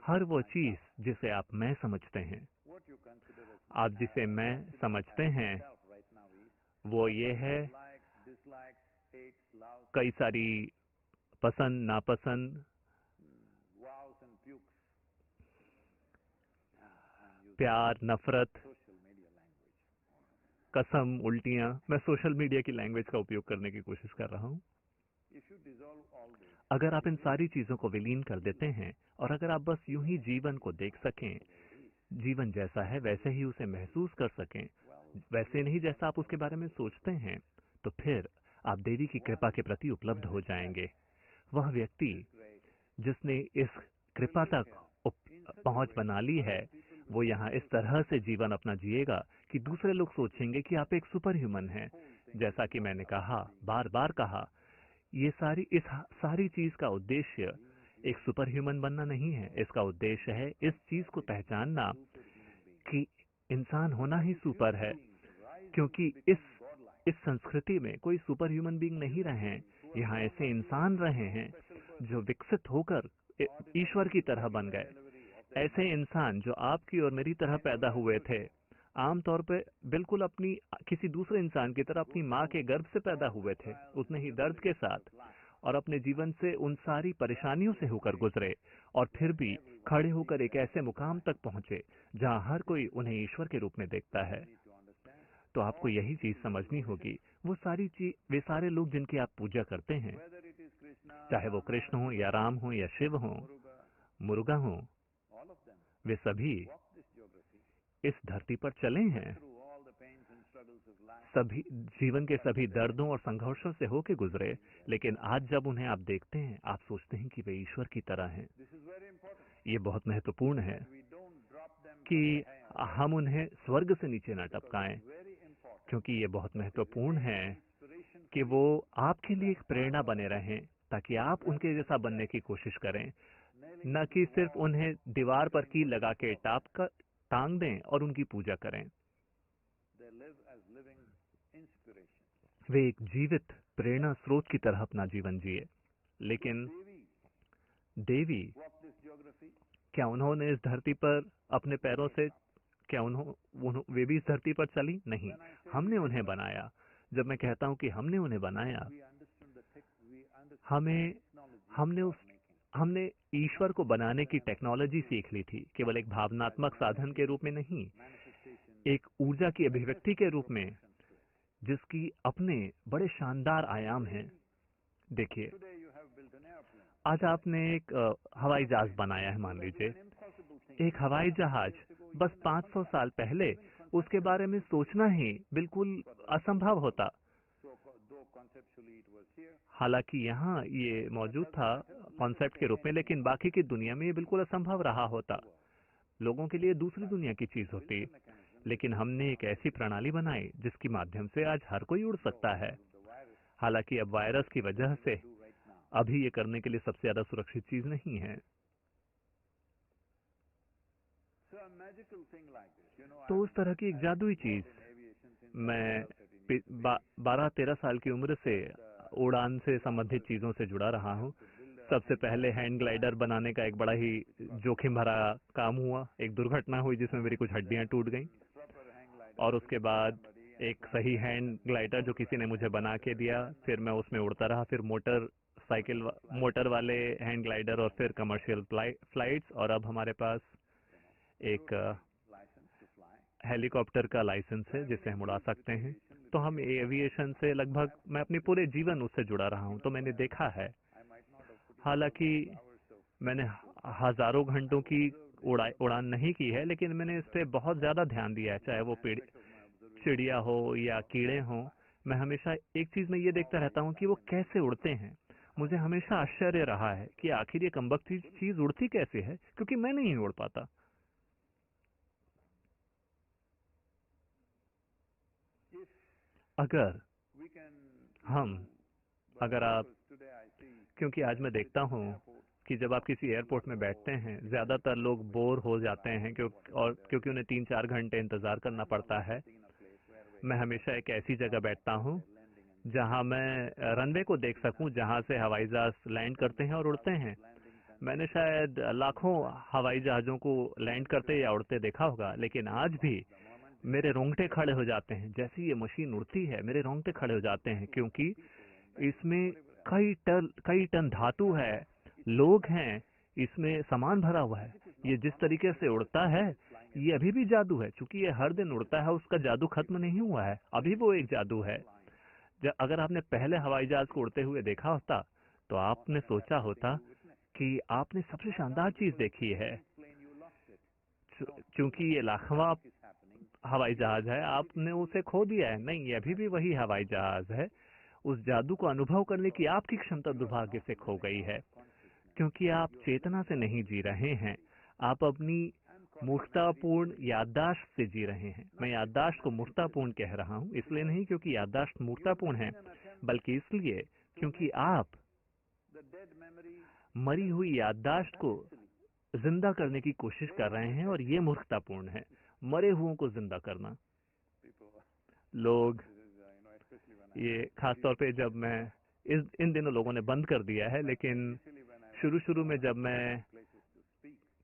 हर वो चीज जिसे आप मैं समझते हैं, आप जिसे मैं समझते हैं, वो ये है कई सारी पसंद नापसंद, प्यार नफरत, कसम उल्टियां। मैं सोशल मीडिया की लैंग्वेज का उपयोग करने की कोशिश कर रहा हूं। अगर आप इन सारी चीजों को विलीन कर देते हैं और अगर आप बस यूं ही जीवन को देख सकें, जीवन जैसा है वैसे ही उसे महसूस कर सकें, वैसे नहीं जैसा आप उसके बारे में सोचते हैं, तो फिर आप देवी की कृपा के प्रति उपलब्ध हो जाएंगे। वह व्यक्ति जिसने इस कृपा तक पहुंच बना ली है, वो यहाँ इस तरह से जीवन अपना जिएगा कि दूसरे लोग सोचेंगे कि आप एक सुपर ह्यूमन हैं। जैसा कि मैंने कहा, बार बार कहा, इस सारी चीज का उद्देश्य एक सुपर ह्यूमन बनना नहीं है। इसका उद्देश्य है इस चीज को पहचानना कि इंसान होना ही सुपर है, क्योंकि इस संस्कृति में कोई सुपर ह्यूमन बीइंग नहीं रहे हैं। यहाँ ऐसे इंसान रहे हैं जो विकसित होकर ईश्वर की तरह बन गए। ऐसे इंसान जो आपकी और मेरी तरह पैदा हुए थे, आमतौर पे बिल्कुल अपनी किसी दूसरे इंसान की तरह अपनी माँ के गर्भ से पैदा हुए थे, उतने ही दर्द के साथ, और अपने जीवन से उन सारी परेशानियों से होकर गुजरे, और फिर भी खड़े होकर एक ऐसे मुकाम तक पहुंचे जहां हर कोई उन्हें ईश्वर के रूप में देखता है। तो आपको यही चीज समझनी होगी। वे सारे लोग जिनकी आप पूजा करते हैं, चाहे वो कृष्ण हो या राम हो या शिव हो, मुरुगा हो, वे सभी इस धरती पर चले हैं, सभी जीवन के सभी दर्दों और संघर्षों से होके गुजरे। लेकिन आज जब उन्हें आप देखते हैं, आप सोचते हैं कि वे ईश्वर की तरह हैं। ये बहुत महत्वपूर्ण है कि हम उन्हें स्वर्ग से नीचे न टपकाएं, क्योंकि ये बहुत महत्वपूर्ण है कि वो आपके लिए एक प्रेरणा बने रहें, ताकि आप उनके जैसा बनने की कोशिश करें, न कि सिर्फ उन्हें दीवार पर कील लगा के टांग दें और उनकी पूजा करें। वे एक जीवित प्रेरणा स्रोत की तरह अपना जीवन जिए। लेकिन देवी, क्या उन्होंने इस धरती पर अपने पैरों से, क्या वे भी इस धरती पर चली? नहीं, हमने उन्हें बनाया। जब मैं कहता हूं कि हमने उन्हें बनाया, हमने ईश्वर को बनाने की टेक्नोलॉजी सीख ली थी, केवल एक भावनात्मक साधन के रूप में नहीं, एक ऊर्जा की अभिव्यक्ति के रूप में, जिसकी अपने बड़े शानदार आयाम हैं। देखिए, आज आपने एक हवाई जहाज बनाया है, मान लीजिए। एक हवाई जहाज बस 500 साल पहले उसके बारे में सोचना ही बिल्कुल असंभव होता। हालांकि यहाँ ये मौजूद था कॉन्सेप्ट के रूप में, लेकिन बाकी की दुनिया में ये बिल्कुल असंभव रहा होता। लोगों के लिए दूसरी दुनिया की चीज होती। लेकिन हमने एक ऐसी प्रणाली बनाई जिसके माध्यम से आज हर कोई उड़ सकता है। हालांकि अब वायरस की वजह से अभी ये करने के लिए सबसे ज्यादा सुरक्षित चीज नहीं है। तो उस तरह की एक जादुई चीज, मैं 12-13 साल की उम्र से उड़ान से संबंधित चीजों से जुड़ा रहा हूँ। सबसे पहले हैंड ग्लाइडर बनाने का एक बड़ा ही जोखिम भरा काम हुआ। एक दुर्घटना हुई जिसमें मेरी कुछ हड्डियां टूट गईं, और उसके बाद एक सही हैंड ग्लाइडर जो किसी ने मुझे बना के दिया, फिर मैं उसमें उड़ता रहा। फिर मोटर वाले हैंड ग्लाइडर, और फिर कमर्शियल फ्लाइट्स, और अब हमारे पास एक हेलीकॉप्टर का लाइसेंस है जिससे हम उड़ा सकते हैं। तो हम एविएशन से लगभग, मैं अपने पूरे जीवन उससे जुड़ा रहा हूं। तो मैंने देखा है, हालांकि मैंने हजारों घंटों की उड़ान नहीं की है, लेकिन मैंने इस पे बहुत ज्यादा ध्यान दिया है। चाहे वो चिड़िया हो या कीड़े हो, मैं हमेशा एक चीज में ये देखता रहता हूँ कि वो कैसे उड़ते हैं। मुझे हमेशा आश्चर्य रहा है कि आखिर ये कमबख्त चीज उड़ती कैसे है, क्योंकि मैं नहीं उड़ पाता। अगर आप, क्योंकि आज मैं देखता हूँ कि जब आप किसी एयरपोर्ट में बैठते हैं, ज्यादातर लोग बोर हो जाते हैं क्योंकि उन्हें 3-4 घंटे इंतजार करना पड़ता है। मैं हमेशा एक ऐसी जगह बैठता हूँ जहां मैं रनवे को देख सकूं, जहां से हवाई जहाज लैंड करते हैं और उड़ते हैं। मैंने शायद लाखों हवाई जहाजों को लैंड करते या उड़ते देखा होगा, लेकिन आज भी मेरे रोंगटे खड़े हो जाते हैं। जैसे ये मशीन उड़ती है, मेरे रोंगटे खड़े हो जाते हैं, क्योंकि इसमें कई टन धातु है, लोग हैं, इसमें सामान भरा हुआ है। ये जिस तरीके से उड़ता है, ये अभी भी जादू है। क्योंकि ये हर दिन उड़ता है, उसका जादू खत्म नहीं हुआ है, अभी वो एक जादू है। अगर आपने पहले हवाई जहाज को उड़ते हुए देखा होता, तो आपने सोचा होता कि आपने सबसे शानदार चीज देखी है। क्योंकि ये लाखवां हवाई जहाज है, आपने उसे खो दिया है। नहीं, ये अभी भी वही हवाई जहाज है। उस जादू को अनुभव करने की आपकी क्षमता दुर्भाग्य से खो गई है, क्योंकि आप चेतना से नहीं जी रहे हैं। आप अपनी मूर्खतापूर्ण याददाश्त से जी रहे हैं। मैं याददाश्त को मूर्खतापूर्ण कह रहा हूं, इसलिए नहीं क्योंकि याददाश्त मूर्खतापूर्ण है, बल्कि इसलिए क्योंकि आप मरी हुई याददाश्त को जिंदा करने की कोशिश कर रहे हैं, और ये मूर्खतापूर्ण है, मरे हुओं को जिंदा करना। लोग, ये खासतौर पे जब मैं इन दिनों लोगों ने बंद कर दिया है, लेकिन शुरू में जब मैं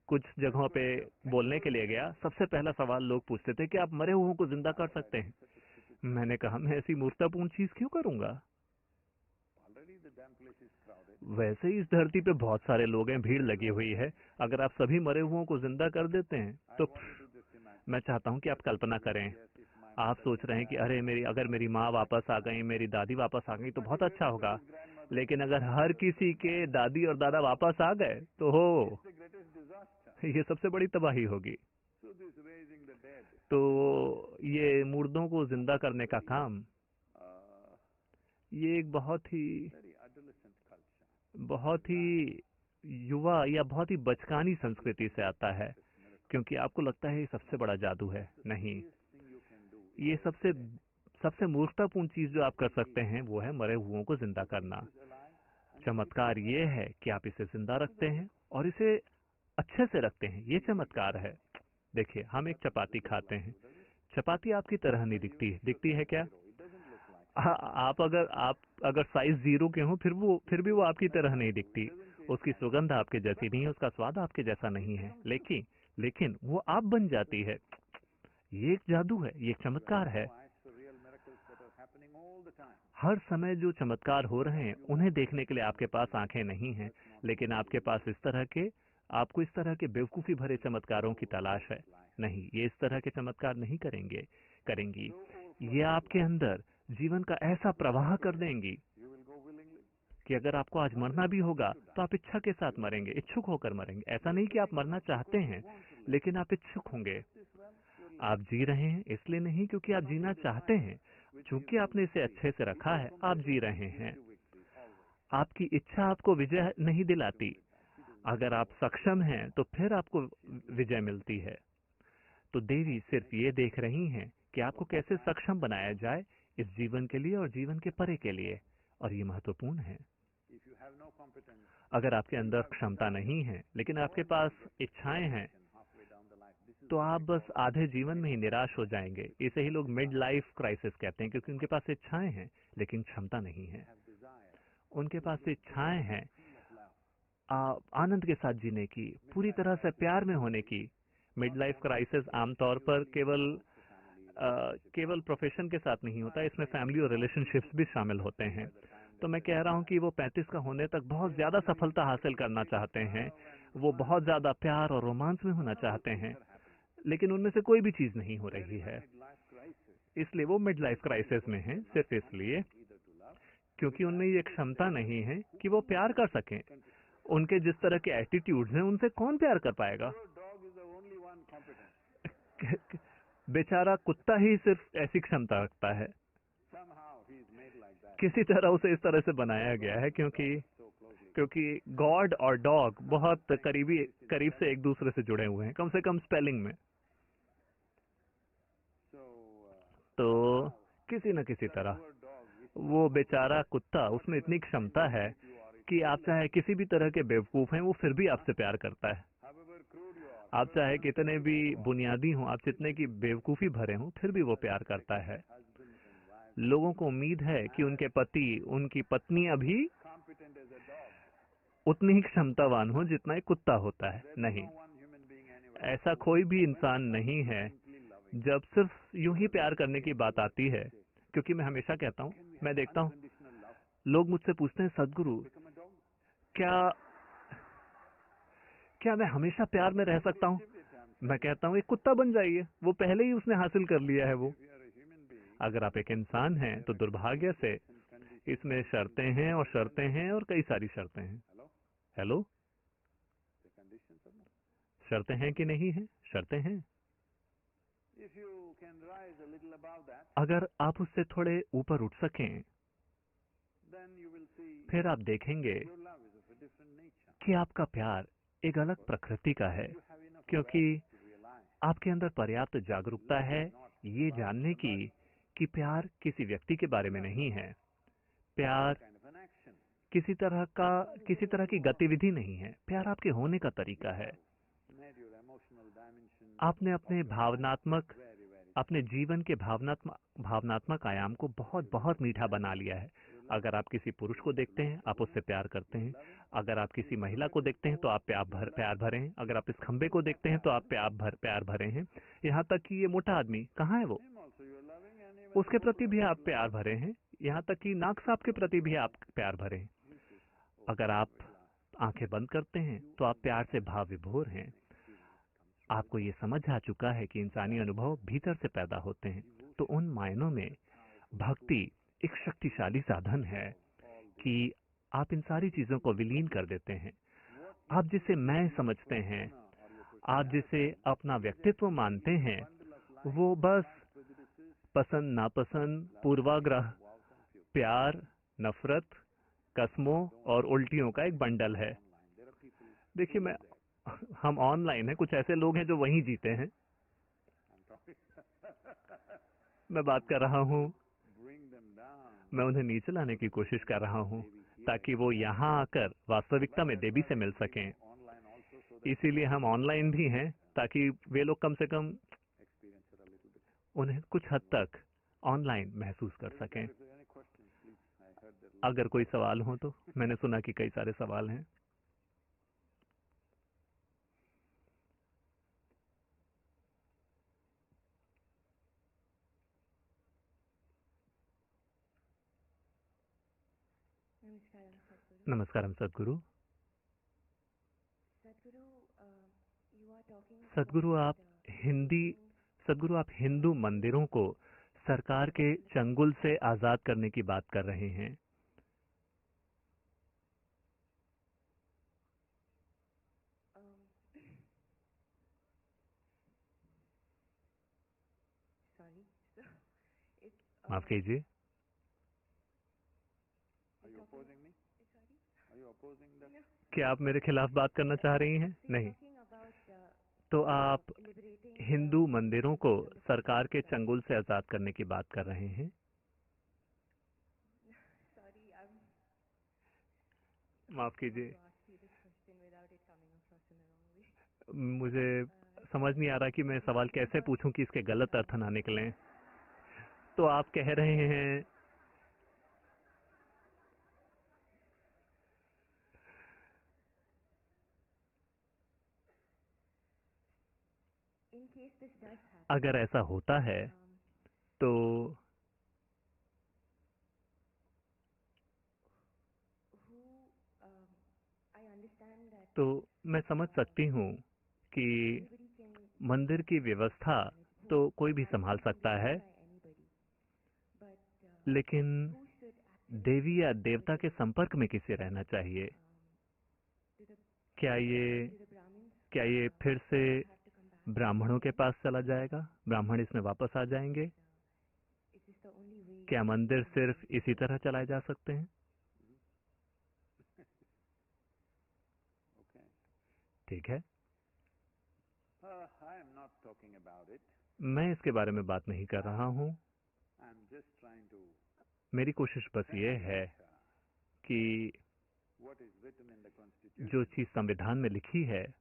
कुछ जगहों पे बोलने के लिए गया, सबसे पहला सवाल लोग पूछते थे कि आप मरे हुओं को जिंदा कर सकते हैं। मैंने कहा, मैं ऐसी मूर्खतापूर्ण चीज क्यों करूंगा? वैसे ही इस धरती पे बहुत सारे लोग हैं, भीड़ लगी हुई है। अगर आप सभी मरे हुओं को जिंदा कर देते हैं तो मैं चाहता हूं कि आप कल्पना करें। आप सोच रहे हैं कि अगर मेरी माँ वापस आ गई, मेरी दादी वापस आ गई तो बहुत अच्छा होगा। लेकिन अगर हर किसी के दादी और दादा वापस आ गए तो ये सबसे बड़ी तबाही होगी। तो ये मुर्दों को जिंदा करने का काम, ये एक बहुत ही युवा या बहुत ही बचकानी संस्कृति से आता है, क्योंकि आपको लगता है ये सबसे बड़ा जादू है। नहीं, ये सबसे मूर्खतापूर्ण चीज जो आप कर सकते हैं वो है मरे हुओं को जिंदा करना। चमत्कार ये है कि आप इसे जिंदा रखते हैं और इसे अच्छे से रखते हैं। ये चमत्कार है। देखिए, हम एक चपाती खाते हैं, चपाती आपकी तरह नहीं दिखती है क्या? आप अगर साइज 0 के हो, फिर भी वो आपकी तरह नहीं दिखती। उसकी सुगंध आपके जैसी नहीं है, उसका स्वाद आपके जैसा नहीं है, लेकिन वो आप बन जाती है। ये एक जादू है, ये एक चमत्कार है। हर समय जो चमत्कार हो रहे हैं उन्हें देखने के लिए आपके पास आंखें नहीं हैं, लेकिन आपको इस तरह के बेवकूफी भरे चमत्कारों की तलाश है। नहीं, ये इस तरह के चमत्कार नहीं करेंगी। ये आपके अंदर जीवन का ऐसा प्रवाह कर देंगी कि अगर आपको आज मरना भी होगा तो आप इच्छा के साथ मरेंगे, इच्छुक होकर मरेंगे। ऐसा नहीं कि आप मरना चाहते हैं, लेकिन आप इच्छुक होंगे। आप जी रहे हैं इसलिए नहीं क्योंकि आप जीना चाहते हैं, चूंकि आपने इसे अच्छे से रखा है, आप जी रहे हैं। आपकी इच्छा आपको विजय नहीं दिलाती। अगर आप सक्षम हैं तो फिर आपको विजय मिलती है। तो देवी सिर्फ ये देख रही हैं कि आपको कैसे सक्षम बनाया जाए इस जीवन के लिए और जीवन के परे के लिए, और ये महत्वपूर्ण है। अगर आपके अंदर क्षमता नहीं है लेकिन आपके पास इच्छाएं हैं, तो आप बस आधे जीवन में ही निराश हो जाएंगे। इसे ही लोग मिड लाइफ क्राइसिस कहते हैं, क्योंकि उनके पास इच्छाएं हैं लेकिन क्षमता नहीं है। उनके पास इच्छाएं हैं आनंद के साथ जीने की, पूरी तरह से प्यार में होने की। मिड लाइफ क्राइसिस आमतौर पर केवल प्रोफेशन के साथ नहीं होता, इसमें फैमिली और रिलेशनशिप्स भी शामिल होते हैं। तो मैं कह रहा हूं कि वो 35 का होने तक बहुत ज्यादा सफलता हासिल करना चाहते हैं, वो बहुत ज्यादा प्यार और रोमांस में होना चाहते हैं, लेकिन उनमें से कोई भी चीज नहीं हो रही है। इसलिए वो मिड लाइफ क्राइसिस में हैं, सिर्फ इसलिए क्योंकि उनमें ये क्षमता नहीं है कि वो प्यार कर सकें। उनके जिस तरह के एटीट्यूड्स हैं, उनसे कौन प्यार कर पाएगा? बेचारा कुत्ता ही सिर्फ ऐसी क्षमता रखता है। किसी तरह उसे इस तरह से बनाया गया है, क्योंकि गॉड और डॉग बहुत करीब से एक दूसरे से जुड़े हुए हैं, कम से कम स्पेलिंग में। तो किसी न किसी तरह वो बेचारा कुत्ता, उसमें इतनी क्षमता है कि आप चाहे किसी भी तरह के बेवकूफ हैं, वो फिर भी आपसे प्यार करता है। आप चाहे कितने भी बुनियादी हों, आप जितने की बेवकूफी भरे हों, फिर भी वो प्यार करता है। लोगों को उम्मीद है कि उनके पति, उनकी पत्नियां भी उतनी ही क्षमतावान हो जितना एक कुत्ता होता है। नहीं, ऐसा कोई भी इंसान नहीं है। जब सिर्फ यूं ही प्यार करने की बात आती है, क्योंकि मैं हमेशा कहता हूं, मैं देखता हूं लोग मुझसे पूछते हैं, सदगुरु क्या मैं हमेशा प्यार में रह सकता हूं? मैं कहता हूं एक कुत्ता बन जाइए, वो पहले ही उसने हासिल कर लिया है। वो अगर आप एक इंसान हैं तो दुर्भाग्य से इसमें शर्तें हैं और शर्तें हैं और कई सारी शर्तें हैं। हेलो, शर्तें हैं कि नहीं है? शर्तें हैं। अगर आप उससे थोड़े ऊपर उठ सकें, फिर आप देखेंगे कि आपका प्यार एक अलग प्रकृति का है, क्योंकि आपके अंदर पर्याप्त जागरूकता है ये जानने की कि प्यार किसी व्यक्ति के बारे में नहीं है। प्यार किसी तरह की गतिविधि नहीं है। प्यार आपके होने का तरीका है। आपने अपने जीवन के भावनात्मक आयाम को बहुत बहुत मीठा बना लिया है। अगर आप किसी पुरुष को देखते हैं, आप उससे प्यार करते हैं। अगर आप किसी महिला को देखते हैं तो आप प्यार भरे हैं। अगर आप इस खंबे को देखते हैं तो आप प्यार भरे हैं। यहाँ तक कि ये मोटा आदमी कहाँ है, वो उसके प्रति भी आप प्यार भरे हैं। यहाँ तक कि नाक साहब के प्रति भी आप प्यार भरे हैं। अगर आप आंखें बंद करते हैं तो आप प्यार से भाव विभोर हैं। आपको ये समझ आ चुका है कि इंसानी अनुभव भीतर से पैदा होते हैं। तो उन मायनों में भक्ति एक शक्तिशाली साधन है कि आप इन सारी चीजों को विलीन कर देते हैं। आप जिसे मैं समझते हैं, आप जिसे अपना व्यक्तित्व मानते हैं, वो बस पसंद नापसंद, पूर्वाग्रह, प्यार, नफरत, कस्मों और उल्टियों का एक बंडल है। देखिए, हम ऑनलाइन हैं, कुछ ऐसे लोग हैं जो वहीं जीते हैं। मैं बात कर रहा हूं, मैं उन्हें नीचे लाने की कोशिश कर रहा हूं ताकि वो यहाँ आकर वास्तविकता में देवी से मिल सकें। इसीलिए हम ऑनलाइन भी हैं ताकि वे लोग कम से कम उन्हें कुछ हद तक ऑनलाइन महसूस कर सकें। अगर कोई सवाल हो तो। मैंने सुना कि कई सारे सवाल हैं। नमस्कारम सदगुरु। सदगुरु, आप हिंदू मंदिरों को सरकार के चंगुल से आजाद करने की बात कर रहे हैं। माफ कीजिए, क्या आप मेरे खिलाफ बात करना चाह रही हैं? नहीं। तो आप हिंदू मंदिरों को सरकार के चंगुल से आजाद करने की बात कर रहे हैं? माफ कीजिए, मुझे समझ नहीं आ रहा कि मैं सवाल कैसे पूछूं कि इसके गलत अर्थ ना निकलें। तो आप कह रहे हैं अगर ऐसा होता है तो मैं समझ सकती हूँ कि मंदिर की व्यवस्था तो कोई भी संभाल सकता है, लेकिन देवी या देवता के संपर्क में किसे रहना चाहिए? क्या ये फिर से ब्राह्मणों के पास चला जाएगा? ब्राह्मण इसमें वापस आ जाएंगे? क्या मंदिर सिर्फ इसी तरह चलाए जा सकते हैं? ठीक है, मैं इसके बारे में बात नहीं कर रहा हूं। मेरी कोशिश बस ये है कि जो चीज संविधान में लिखी है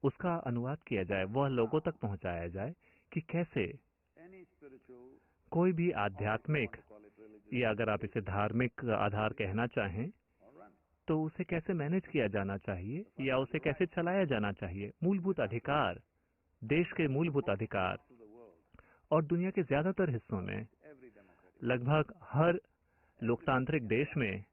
उसका अनुवाद किया जाए, वह लोगों तक पहुंचाया जाए कि कैसे कोई भी आध्यात्मिक, या अगर आप इसे धार्मिक आधार कहना चाहें, तो उसे कैसे मैनेज किया जाना चाहिए या उसे कैसे चलाया जाना चाहिए। मूलभूत अधिकार, देश के मूलभूत अधिकार, और दुनिया के ज्यादातर हिस्सों में, लगभग हर लोकतांत्रिक देश में,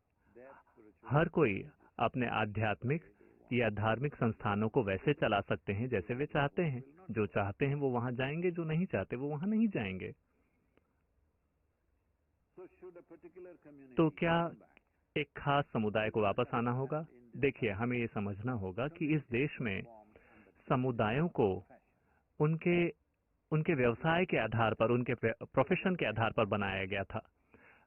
हर कोई अपने आध्यात्मिक या धार्मिक संस्थानों को वैसे चला सकते हैं जैसे वे चाहते हैं। जो चाहते हैं वो वहां जाएंगे, जो नहीं चाहते वो वहां नहीं जाएंगे। तो क्या एक खास समुदाय को वापस आना होगा? देखिए, हमें ये समझना होगा कि इस देश में समुदायों को उनके व्यवसाय के आधार पर, उनके प्रोफेशन के आधार पर बनाया गया था।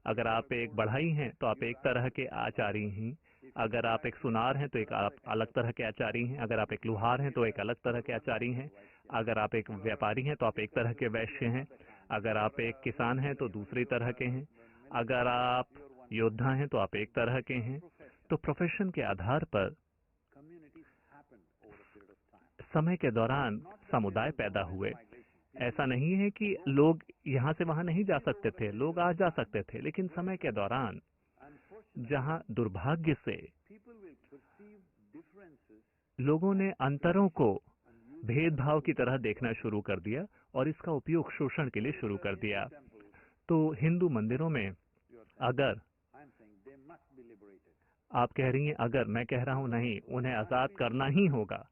अगर आप एक बढ़ई हैं तो आप एक तरह के आचारी हैं, अगर आप एक सुनार हैं तो एक अलग तरह के आचारी हैं, अगर आप एक लुहार हैं तो एक अलग तरह के आचारी हैं, अगर आप एक व्यापारी हैं तो आप एक तरह के वैश्य हैं, अगर आप एक किसान हैं तो दूसरी तरह के हैं, अगर आप योद्धा हैं तो आप एक तरह के हैं। तो प्रोफेशन के आधार पर समय के दौरान समुदाय पैदा हुए। ऐसा नहीं है कि लोग यहाँ से वहां नहीं जा सकते थे, लोग आ जा सकते थे, लेकिन समय के दौरान जहाँ दुर्भाग्य से लोगों ने अंतरों को भेदभाव की तरह देखना शुरू कर दिया और इसका उपयोग शोषण के लिए शुरू कर दिया। तो हिंदू मंदिरों में, अगर आप कह रही हैं अगर, मैं कह रहा हूं नहीं, उन्हें आजाद करना ही होगा।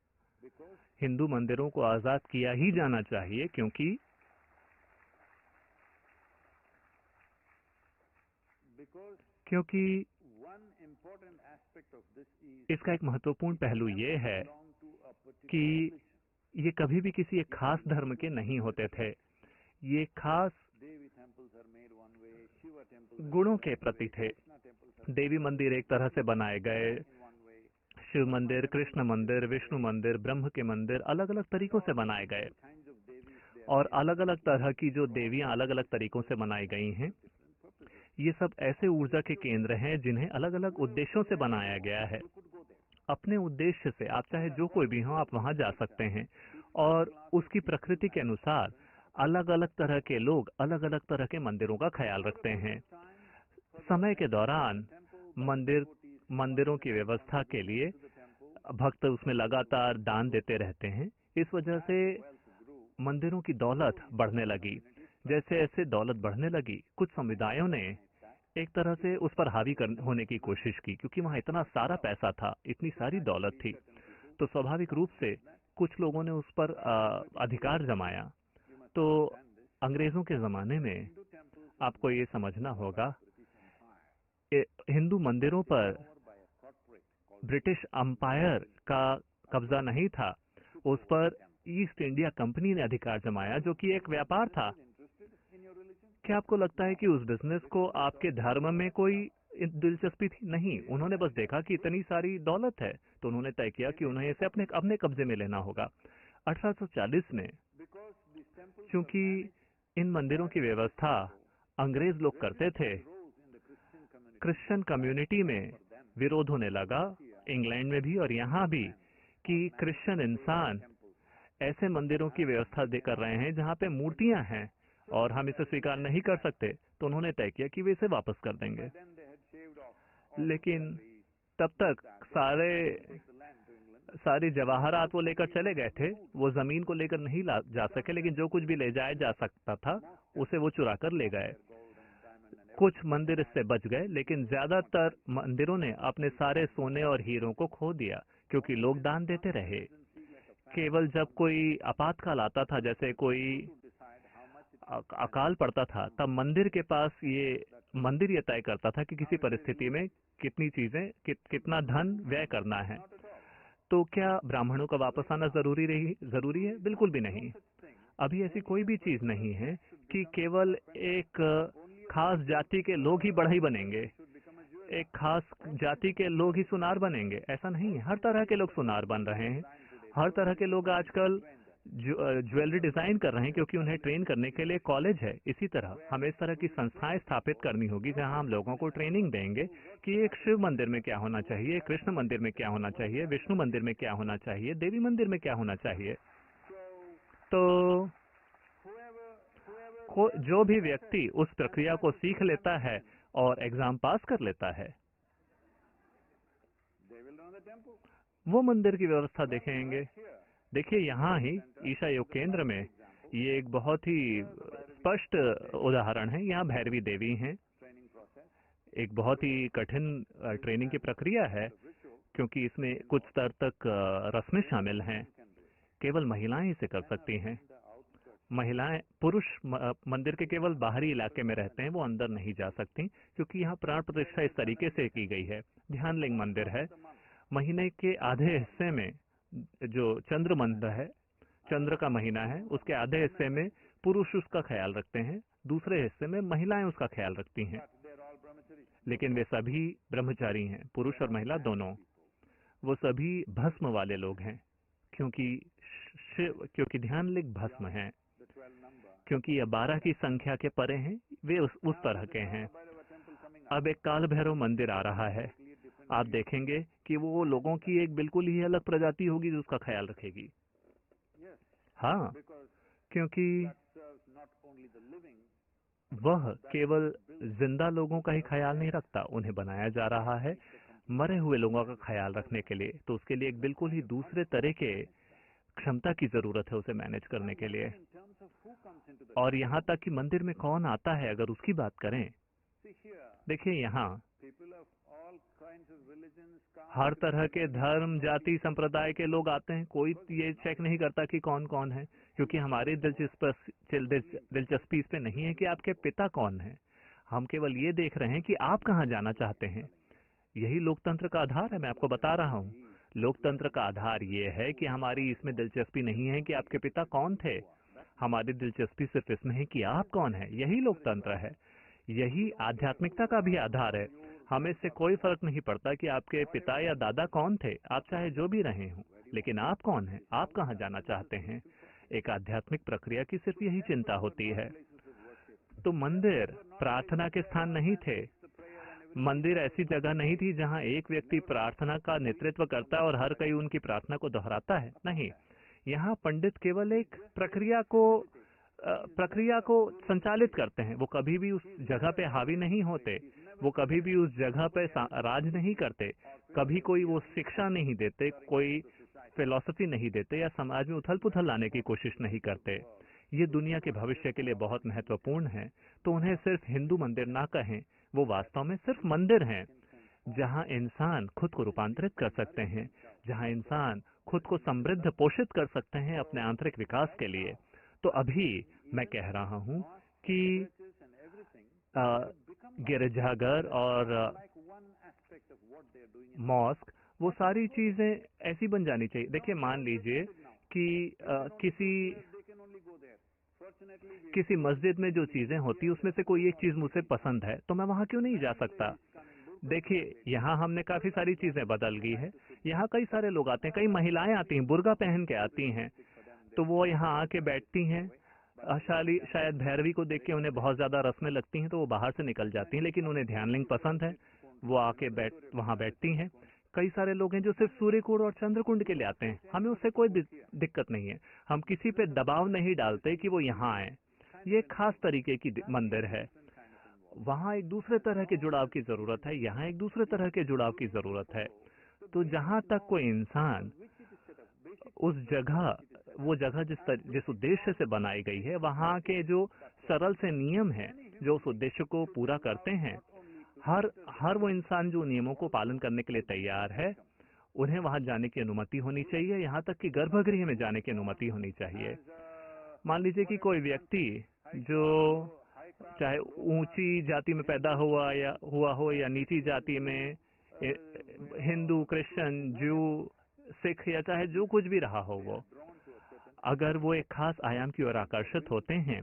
हिंदू मंदिरों को आजाद किया ही जाना चाहिए, क्योंकि इसका एक महत्वपूर्ण पहलू ये है कि ये कभी भी किसी एक खास धर्म के नहीं होते थे। ये खास गुणों के प्रति थे। देवी मंदिर एक तरह से बनाए गए, शिव मंदिर, कृष्ण मंदिर, विष्णु मंदिर, ब्रह्म के मंदिर अलग अलग तरीकों से बनाए गए, और अलग अलग तरह की जो देवियां अलग अलग तरीकों से बनाई गई हैं। ये सब ऐसे ऊर्जा के केंद्र हैं जिन्हें अलग अलग उद्देश्यों से बनाया गया है। अपने उद्देश्य से आप चाहे जो कोई भी हो, आप वहां जा सकते हैं, और उसकी प्रकृति के अनुसार अलग अलग तरह के लोग अलग अलग तरह के मंदिरों का ख्याल रखते हैं। समय के दौरान मंदिरों की व्यवस्था के लिए भक्त उसमें लगातार दान देते रहते हैं। इस वजह से मंदिरों की दौलत बढ़ने लगी। जैसे ऐसे दौलत बढ़ने लगी, कुछ समुदायों ने एक तरह से उस पर हावी होने की कोशिश की, क्योंकि वहां इतना सारा पैसा था, इतनी सारी दौलत थी। तो स्वाभाविक रूप से कुछ लोगों ने उस पर अधिकार जमाया। तो अंग्रेजों के जमाने में आपको ये समझना होगा, हिंदू मंदिरों पर ब्रिटिश अंपायर का कब्जा नहीं था, उस पर ईस्ट इंडिया कंपनी ने अधिकार जमाया, जो कि एक व्यापार था। क्या आपको लगता है कि उस बिजनेस को आपके धर्म में कोई दिलचस्पी थी? नहीं, उन्होंने बस देखा कि इतनी सारी दौलत है, तो उन्होंने तय किया कि उन्हें इसे अपने अपने कब्जे में लेना होगा। 1840 में, क्योंकि इन मंदिरों की व्यवस्था अंग्रेज लोग करते थे, क्रिश्चियन कम्युनिटी में विरोध होने लगा, इंग्लैंड में भी और यहाँ भी, कि क्रिश्चियन इंसान ऐसे मंदिरों की व्यवस्था कर रहे हैं जहाँ पे मूर्तियां हैं और हम इसे स्वीकार नहीं कर सकते। तो उन्होंने तय किया कि वे इसे वापस कर देंगे। लेकिन तब तक सारी जवाहरात वो लेकर चले गए थे, वो जमीन को लेकर नहीं जा सके, लेकिन जो कुछ भी ले जाया जा सकता था उसे वो चुरा कर ले गए। कुछ मंदिर इससे बच गए, लेकिन ज्यादातर मंदिरों ने अपने सारे सोने और हीरों को खो दिया, क्योंकि लोग दान देते रहे। केवल जब कोई आपातकाल आता था, जैसे कोई अकाल पड़ता था, तब मंदिर के पास मंदिर ये तय करता था कि किसी परिस्थिति में कितनी चीजें कितना धन व्यय करना है। तो क्या ब्राह्मणों का वापस आना जरूरी है? बिल्कुल भी नहीं। अभी ऐसी कोई भी चीज नहीं है कि केवल एक खास जाति के लोग ही बढ़ई बनेंगे, एक खास जाति के लोग ही सुनार बनेंगे। ऐसा नहीं है, हर तरह के लोग सुनार बन रहे हैं। हर तरह के लोग आजकल ज्वेलरी डिजाइन कर रहे हैं, क्योंकि उन्हें ट्रेन करने के लिए कॉलेज है। इसी तरह हमें इस तरह की संस्थाएं स्थापित करनी होगी जहां हम लोगों को ट्रेनिंग देंगे कि एक शिव मंदिर में क्या होना चाहिए, कृष्ण मंदिर में क्या होना चाहिए, विष्णु मंदिर में क्या होना चाहिए, देवी मंदिर में क्या होना चाहिए। तो जो भी व्यक्ति उस प्रक्रिया को सीख लेता है और एग्जाम पास कर लेता है, वो मंदिर की व्यवस्था देखेंगे। देखिए, यहाँ ही ईशा योग केंद्र में ये एक बहुत ही स्पष्ट उदाहरण है। यहाँ भैरवी देवी हैं। एक बहुत ही कठिन ट्रेनिंग की प्रक्रिया है, क्योंकि इसमें कुछ स्तर तक रस्में शामिल हैं। केवल महिलाएं इसे कर सकती हैं। महिलाएं, पुरुष मंदिर के केवल बाहरी इलाके में रहते हैं, वो अंदर नहीं जा सकती, क्योंकि यहाँ प्राण प्रतिष्ठा इस तरीके से की गई है। ध्यानलिंग मंदिर है। महीने के आधे हिस्से में जो चंद्र मंदिर है, चंद्र का महीना है, उसके आधे हिस्से में पुरुष उसका ख्याल रखते हैं, दूसरे हिस्से में महिलाएं उसका ख्याल रखती हैं। लेकिन वे सभी ब्रह्मचारी हैं, पुरुष और महिला दोनों। वो सभी भस्म वाले लोग हैं, क्योंकि ध्यानलिंग भस्म हैं, क्योंकि ये 12 की संख्या के परे हैं, वे उस तरह के हैं। अब एक काल भैरव मंदिर आ रहा है। आप देखेंगे कि वो लोगों की एक बिल्कुल ही अलग प्रजाति होगी जो उसका ख्याल रखेगी। हाँ, क्योंकि वह केवल जिंदा लोगों का ही ख्याल नहीं रखता, उन्हें बनाया जा रहा है मरे हुए लोगों का ख्याल रखने के लिए। तो उसके लिए एक बिल्कुल ही दूसरे तरह के क्षमता की जरूरत है उसे मैनेज करने के लिए। और यहाँ तक कि मंदिर में कौन आता है, अगर उसकी बात करें, देखिए यहाँ हर तरह के धर्म, जाति, संप्रदाय के लोग आते हैं। कोई ये चेक नहीं करता कि कौन कौन है, क्योंकि हमारी दिलचस्पी इस पे नहीं है कि आपके पिता कौन है। हम केवल ये देख रहे हैं कि आप कहाँ जाना चाहते हैं। यही लोकतंत्र का आधार है। मैं आपको बता रहा हूँ, लोकतंत्र का आधार ये है कि हमारी इसमें दिलचस्पी नहीं है कि आपके पिता कौन थे। हमारी दिलचस्पी सिर्फ इसमें है कि आप कौन है। यही लोकतंत्र है। यही आध्यात्मिकता का भी आधार है। हमें इससे कोई फर्क नहीं पड़ता कि आपके पिता या दादा कौन थे, आप चाहे जो भी रहे हों, लेकिन आप कौन हैं, आप कहाँ जाना चाहते हैं। एक आध्यात्मिक प्रक्रिया की सिर्फ यही चिंता होती है। तो मंदिर प्रार्थना के स्थान नहीं थे। मंदिर ऐसी जगह नहीं थी जहाँ एक व्यक्ति प्रार्थना का नेतृत्व करता है और हर कोई उनकी प्रार्थना को दोहराता है। नहीं, यहाँ पंडित केवल एक प्रक्रिया को संचालित करते हैं। वो कभी भी उस जगह पे हावी नहीं होते, वो कभी भी उस जगह पे राज नहीं करते, कभी कोई वो शिक्षा नहीं देते, कोई फिलॉसफी नहीं देते या समाज में उथल पुथल लाने की कोशिश नहीं करते। ये दुनिया के भविष्य के लिए बहुत महत्वपूर्ण है। तो उन्हें सिर्फ हिंदू मंदिर ना कहें, वो वास्तव में सिर्फ मंदिर हैं, जहाँ इंसान खुद को रूपांतरित कर सकते हैं, जहाँ इंसान खुद को समृद्ध पोषित कर सकते हैं अपने आंतरिक विकास के लिए। तो अभी मैं कह रहा हूँ कि गिरजाघर और मॉस्क, वो सारी चीजें ऐसी बन जानी चाहिए। देखिए, मान लीजिए कि किसी मस्जिद में जो चीजें होती उसमें से कोई एक चीज मुझे पसंद है तो मैं वहां क्यों नहीं जा सकता। देखिए, यहाँ हमने काफी सारी चीजें बदल गई है। यहाँ कई सारे लोग आते हैं, कई महिलाएं आती हैं, बुर्का पहन के आती हैं, तो वो यहाँ आके बैठती हैं। शायद भैरवी को देख के उन्हें बहुत ज्यादा रस्में लगती हैं तो वो बाहर से निकल जाती हैं, लेकिन उन्हें ध्यानलिंग पसंद है, वो आके वहां बैठती हैं। कई सारे लोग हैं जो सिर्फ सूर्यकुंड और चंद्रकुंड के लिए आते हैं, हमें उससे कोई दिक्कत नहीं है। हम किसी पे दबाव नहीं डालते कि वो यहाँ आए। ये एक खास तरीके की मंदिर है। वहां एक दूसरे तरह के जुड़ाव की जरूरत है, यहाँ एक दूसरे तरह के जुड़ाव की जरूरत है। तो जहां तक कोई इंसान उस जगह, वो जगह जिस उद्देश्य से बनाई गई है, वहां के जो सरल से नियम हैं जो उस उद्देश्य को पूरा करते हैं, हर वो इंसान जो नियमों को पालन करने के लिए तैयार है, उन्हें वहां जाने की अनुमति होनी चाहिए। यहाँ तक कि गर्भगृह में जाने की अनुमति होनी चाहिए। मान लीजिए कि कोई व्यक्ति जो चाहे ऊंची जाति में पैदा हुआ हो या नीची जाति में, हिंदू, क्रिश्चियन, जू, सिख या चाहे जो कुछ भी रहा हो, वो अगर वो एक खास आयाम की ओर आकर्षित होते हैं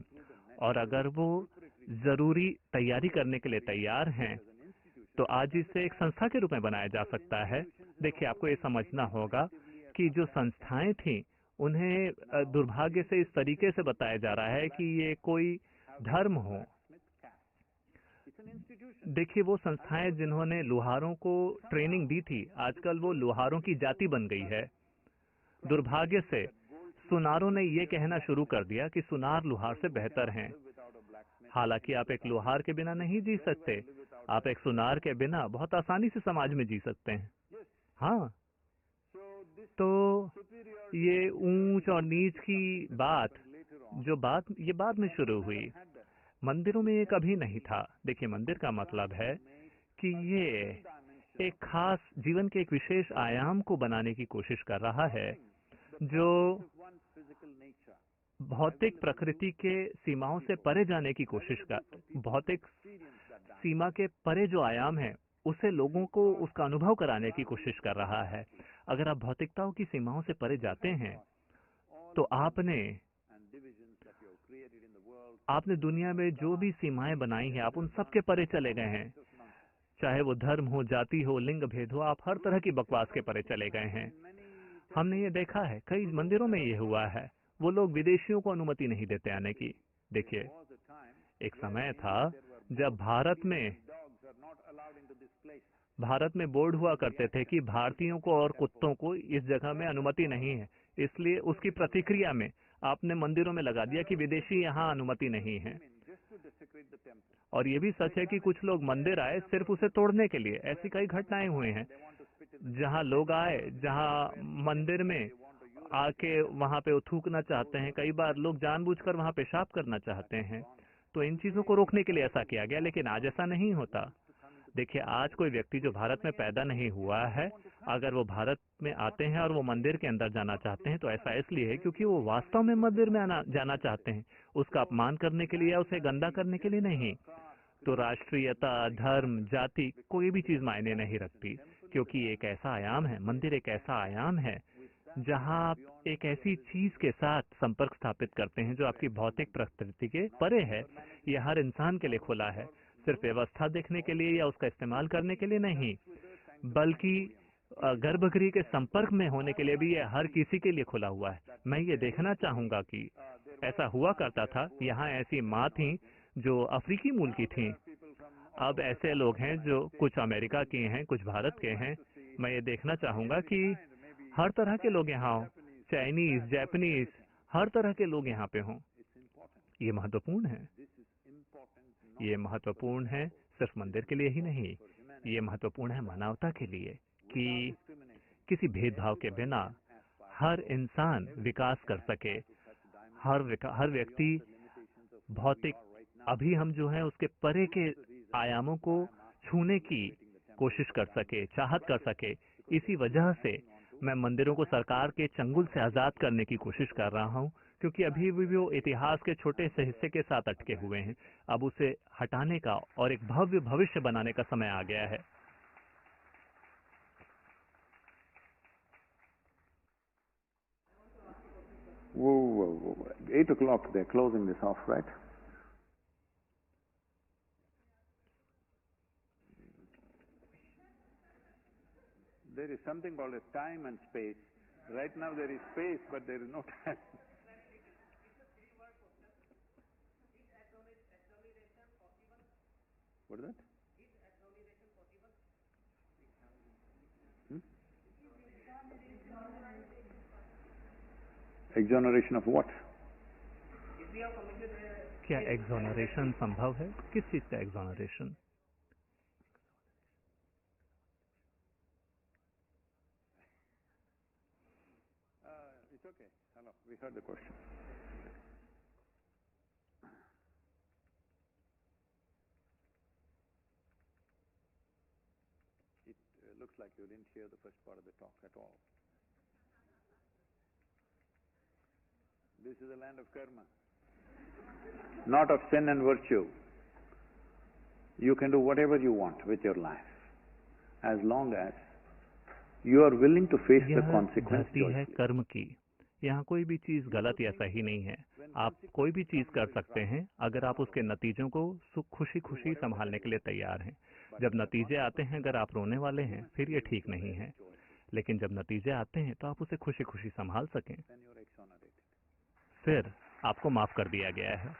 और अगर वो जरूरी तैयारी करने के लिए तैयार हैं, तो आज इसे एक संस्था के रूप में बनाया जा सकता है। देखिए, आपको ये समझना होगा कि जो संस्थाएं थी उन्हें दुर्भाग्य से इस तरीके से बताया जा रहा है कि ये कोई धर्म हो। देखिए, वो संस्थाएं जिन्होंने लोहारों को ट्रेनिंग दी थी, आजकल वो लोहारों की जाति बन गई है। दुर्भाग्य से सुनारों ने ये कहना शुरू कर दिया कि सुनार लोहार से बेहतर हैं। हालांकि आप एक लोहार के बिना नहीं जी सकते, आप एक सुनार के बिना बहुत आसानी से समाज में जी सकते हैं। हाँ, तो ये ऊंच और नीच की बात ये बाद में शुरू हुई। मंदिरों में ये कभी नहीं था। देखिए, मंदिर का मतलब है कि ये एक खास जीवन के एक विशेष आयाम को बनाने की कोशिश कर रहा है, जो भौतिक प्रकृति के सीमाओं से परे जाने की कोशिश कर, भौतिक सीमा के परे जो आयाम है उसे लोगों को उसका अनुभव कराने की कोशिश कर रहा है। अगर आप भौतिकताओं की सीमाओं से परे जाते हैं तो आपने दुनिया में जो भी सीमाएं बनाई हैं, आप उन सब के परे चले गए हैं। चाहे वो धर्म हो, जाति हो, लिंग भेद हो, आप हर तरह की बकवास के परे चले गए हैं। हमने ये देखा है, कई मंदिरों में ये हुआ है, वो लोग विदेशियों को अनुमति नहीं देते आने की। देखिए, एक समय था जब भारत में बोर्ड हुआ करते थे कि भारतीयों को और कुत्तों को इस जगह में अनुमति नहीं है, इसलिए उसकी प्रतिक्रिया में आपने मंदिरों में लगा दिया कि विदेशी यहाँ अनुमति नहीं है। और ये भी सच है कि कुछ लोग मंदिर आए सिर्फ उसे तोड़ने के लिए। ऐसी कई घटनाएं हुई हैं जहाँ लोग आए, जहाँ मंदिर में आके वहां पे थूकना चाहते हैं। कई बार लोग जानबूझकर वहां पेशाब करना चाहते हैं। तो इन चीजों को रोकने के लिए ऐसा किया गया, लेकिन आज ऐसा नहीं होता। देखिए, आज कोई व्यक्ति जो भारत में पैदा नहीं हुआ है, अगर वो भारत में आते हैं और वो मंदिर के अंदर जाना चाहते हैं, तो ऐसा इसलिए है क्योंकि वो वास्तव में मंदिर में जाना चाहते हैं, उसका अपमान करने के लिए या उसे गंदा करने के लिए नहीं। तो राष्ट्रीयता, धर्म, जाति कोई भी चीज मायने नहीं रखती, क्योंकि एक ऐसा आयाम है, मंदिर एक ऐसा आयाम है जहां आप एक ऐसी चीज के साथ संपर्क स्थापित करते हैं जो आपकी भौतिक प्रकृति के परे है। यह हर इंसान के लिए खुला है, सिर्फ व्यवस्था देखने के लिए या उसका इस्तेमाल करने के लिए नहीं, बल्कि गर्भगृह के संपर्क में होने के लिए भी यह हर किसी के लिए खुला हुआ है। मैं ये देखना चाहूंगा कि ऐसा हुआ करता था, यहाँ ऐसी माँ थी जो अफ्रीकी मूल की थी, अब ऐसे लोग हैं जो कुछ अमेरिका के हैं, कुछ भारत के हैं। मैं ये देखना चाहूंगा कि हर तरह के लोग यहाँ हों, चाइनीज, जापानीज, हर तरह के लोग यहाँ पे हों। ये महत्वपूर्ण है। ये महत्वपूर्ण है सिर्फ मंदिर के लिए ही नहीं, ये महत्वपूर्ण है मानवता के लिए कि किसी भेदभाव के बिना हर इंसान विकास कर सके। हर व्यक्ति भौतिक, अभी हम जो है उसके परे के आयामों को छूने की कोशिश कर सके, चाहत कर सके। इसी वजह से मैं मंदिरों को सरकार के चंगुल से आजाद करने की कोशिश कर रहा हूँ, क्योंकि अभी भी वो इतिहास के छोटे से हिस्से के साथ अटके हुए हैं। अब उसे हटाने का और एक भव्य भविष्य बनाने का समय आ गया है। Whoa. 8 o'clock, they're closing this off, right? There is something called as time and space. Right now there is space, but there is no time. What is that? Exoneration of what? क्या एक्सोनरेशन संभव है? किस चीज का एक्सोनरेशन? It's okay. Hello, we heard the question. It looks like you didn't hear the first part of the talk at all. This is the land of karma, not of sin and virtue. You can do whatever you want with your life, as long as you are willing to face the यह consequence धरती है joyfully. कर्म की। यहाँ कोई भी चीज गलत या सही नहीं है। आप कोई भी चीज कर सकते हैं अगर आप उसके नतीजों को खुशी खुशी संभालने के लिए तैयार हैं। जब नतीजे आते हैं अगर आप रोने वाले हैं फिर ये ठीक नहीं है, लेकिन जब नतीजे आते हैं तो आप उसे खुशी खुशी संभाल सकें, Then you are exonerated. फिर आपको माफ कर दिया गया है।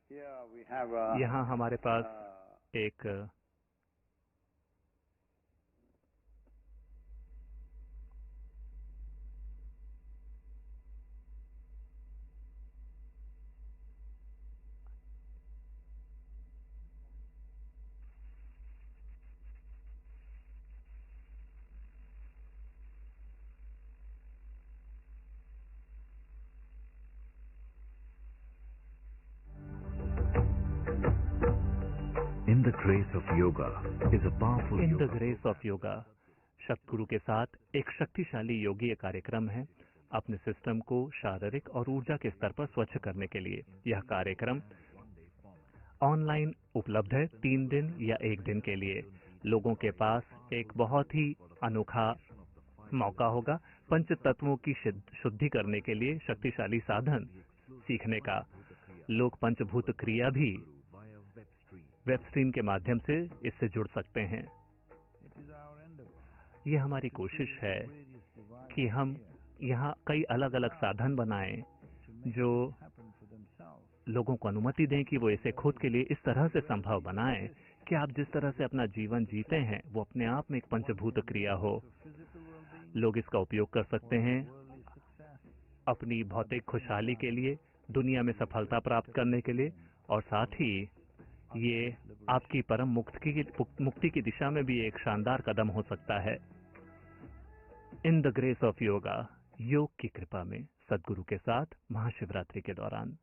Here we have यहाँ हमारे पास एक In the Grace of Yoga is a powerful in the yoga grace of yoga सतगुरु के साथ एक शक्तिशाली योगीय कार्यक्रम है अपने सिस्टम को शारीरिक और ऊर्जा के स्तर पर स्वच्छ करने के लिए। यह कार्यक्रम ऑनलाइन उपलब्ध है 3 दिन या 1 दिन के लिए। लोगों के पास एक बहुत ही अनोखा मौका होगा पंच तत्वों की शुद्धि करने के लिए शक्तिशाली साधन सीखने का। लोग पंचभूत क्रिया भी वेब स्ट्रीम के माध्यम से इससे जुड़ सकते हैं। ये हमारी कोशिश है कि हम यहाँ कई अलग अलग साधन बनाएं जो लोगों को अनुमति दें कि वो इसे खुद के लिए इस तरह से संभव बनाएं कि आप जिस तरह से अपना जीवन जीते हैं वो अपने आप में एक पंचभूत क्रिया हो। लोग इसका उपयोग कर सकते हैं अपनी भौतिक खुशहाली के लिए, दुनिया में सफलता प्राप्त करने के लिए, और साथ ही ये आपकी परम मुक्ति की दिशा में भी एक शानदार कदम हो सकता है। In the grace of yoga, योग की कृपा में सदगुरु के साथ महाशिवरात्रि के दौरान।